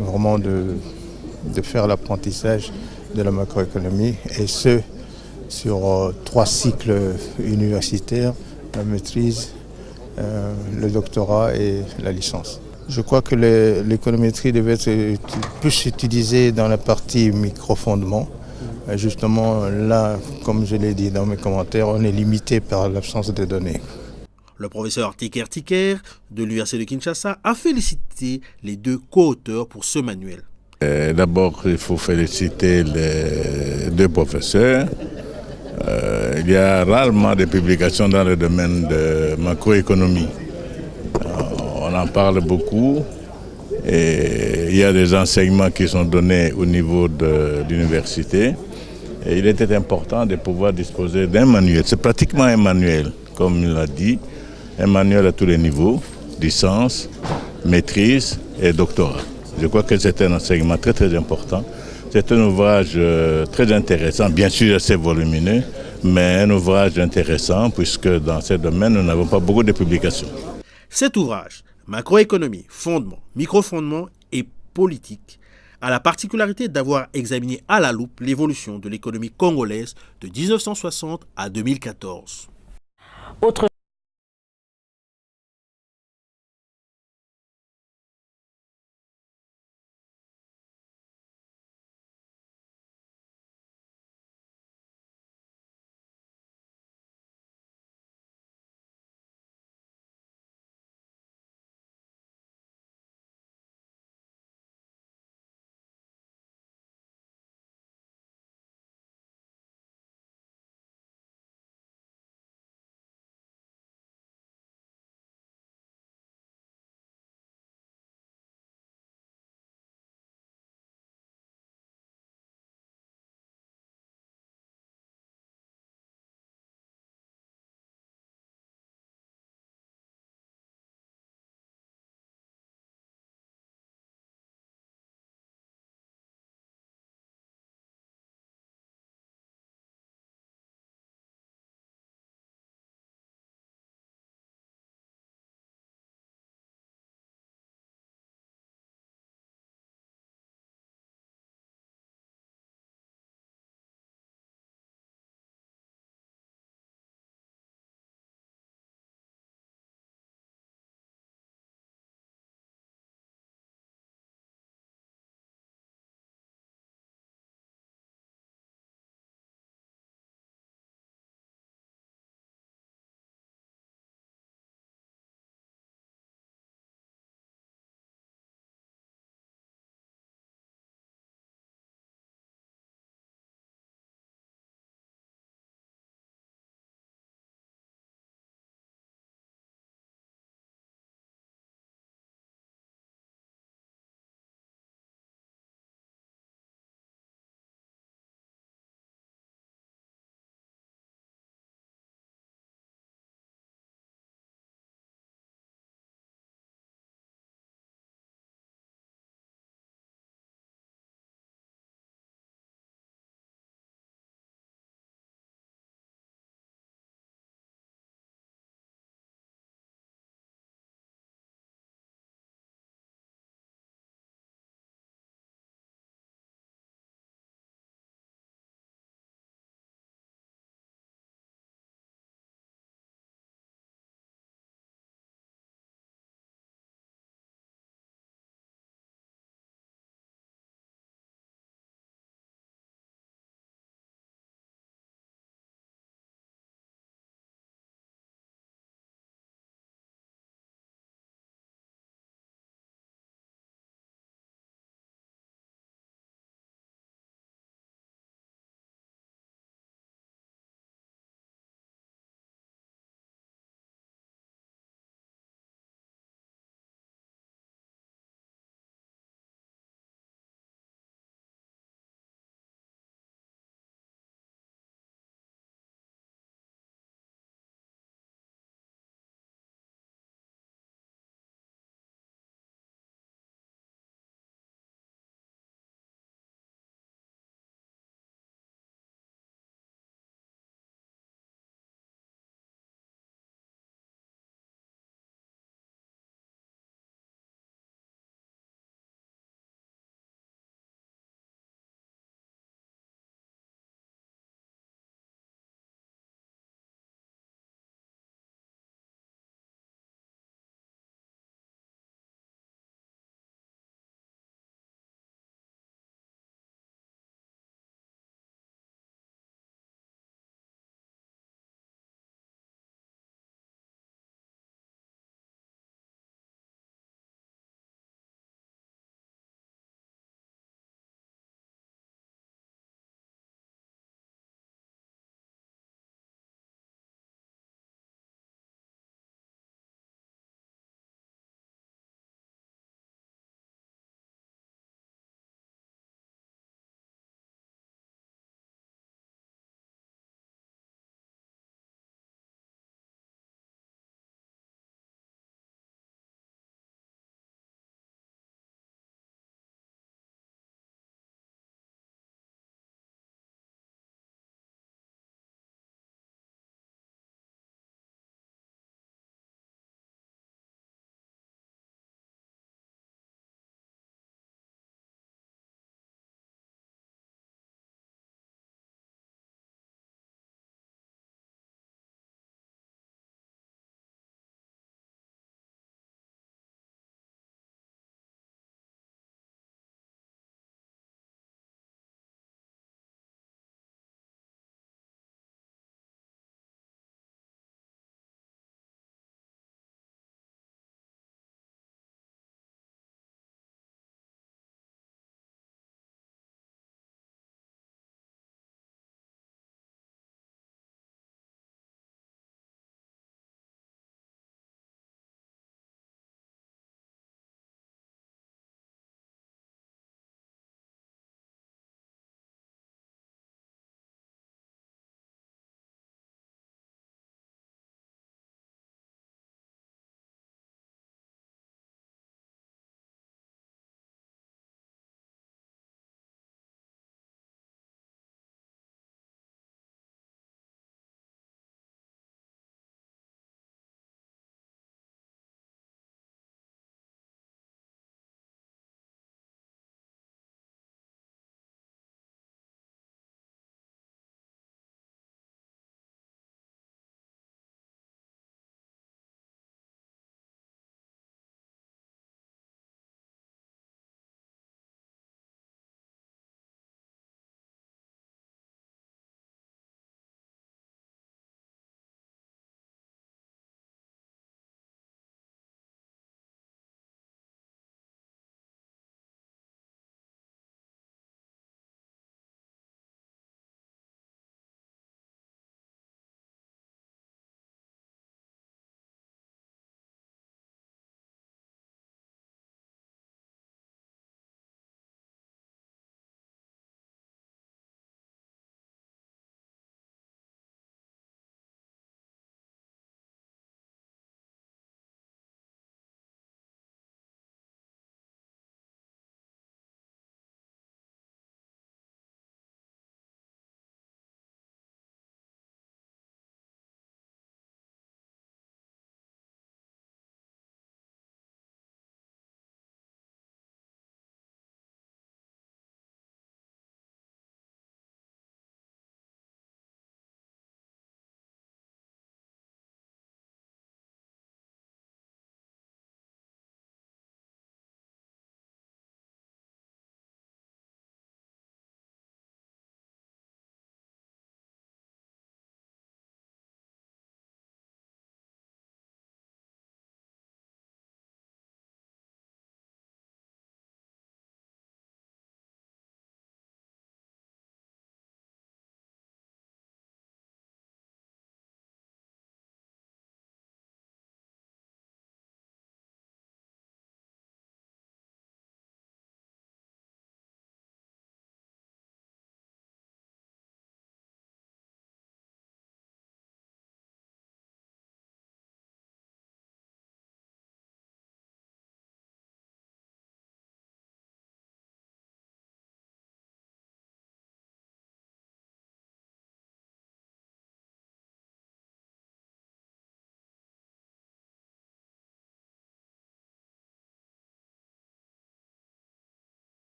vraiment de faire l'apprentissage de la macroéconomie, et ce, sur 3 cycles universitaires, la maîtrise, le doctorat et la licence. Je crois que l'économétrie devait être plus utilisée dans la partie microfondement. Justement, là, comme je l'ai dit dans mes commentaires, on est limité par l'absence de données. Le professeur Tiker Tiker de l'Université de Kinshasa a félicité les deux co-auteurs pour ce manuel. D'abord, il faut féliciter les deux professeurs. Il y a rarement de publications dans le domaine de macroéconomie. On en parle beaucoup et il y a des enseignements qui sont donnés au niveau de l'université. Et il était important de pouvoir disposer d'un manuel. C'est pratiquement un manuel, comme il l'a dit, un manuel à tous les niveaux, licence, maîtrise et doctorat. Je crois que c'est un enseignement très très important. C'est un ouvrage très intéressant, bien sûr assez volumineux, mais un ouvrage intéressant puisque dans ce domaine, nous n'avons pas beaucoup de publications. Cet ouvrage, Macroéconomie, fondement, microfondement et politique, a la particularité d'avoir examiné à la loupe l'évolution de l'économie congolaise de 1960 à 2014. Autre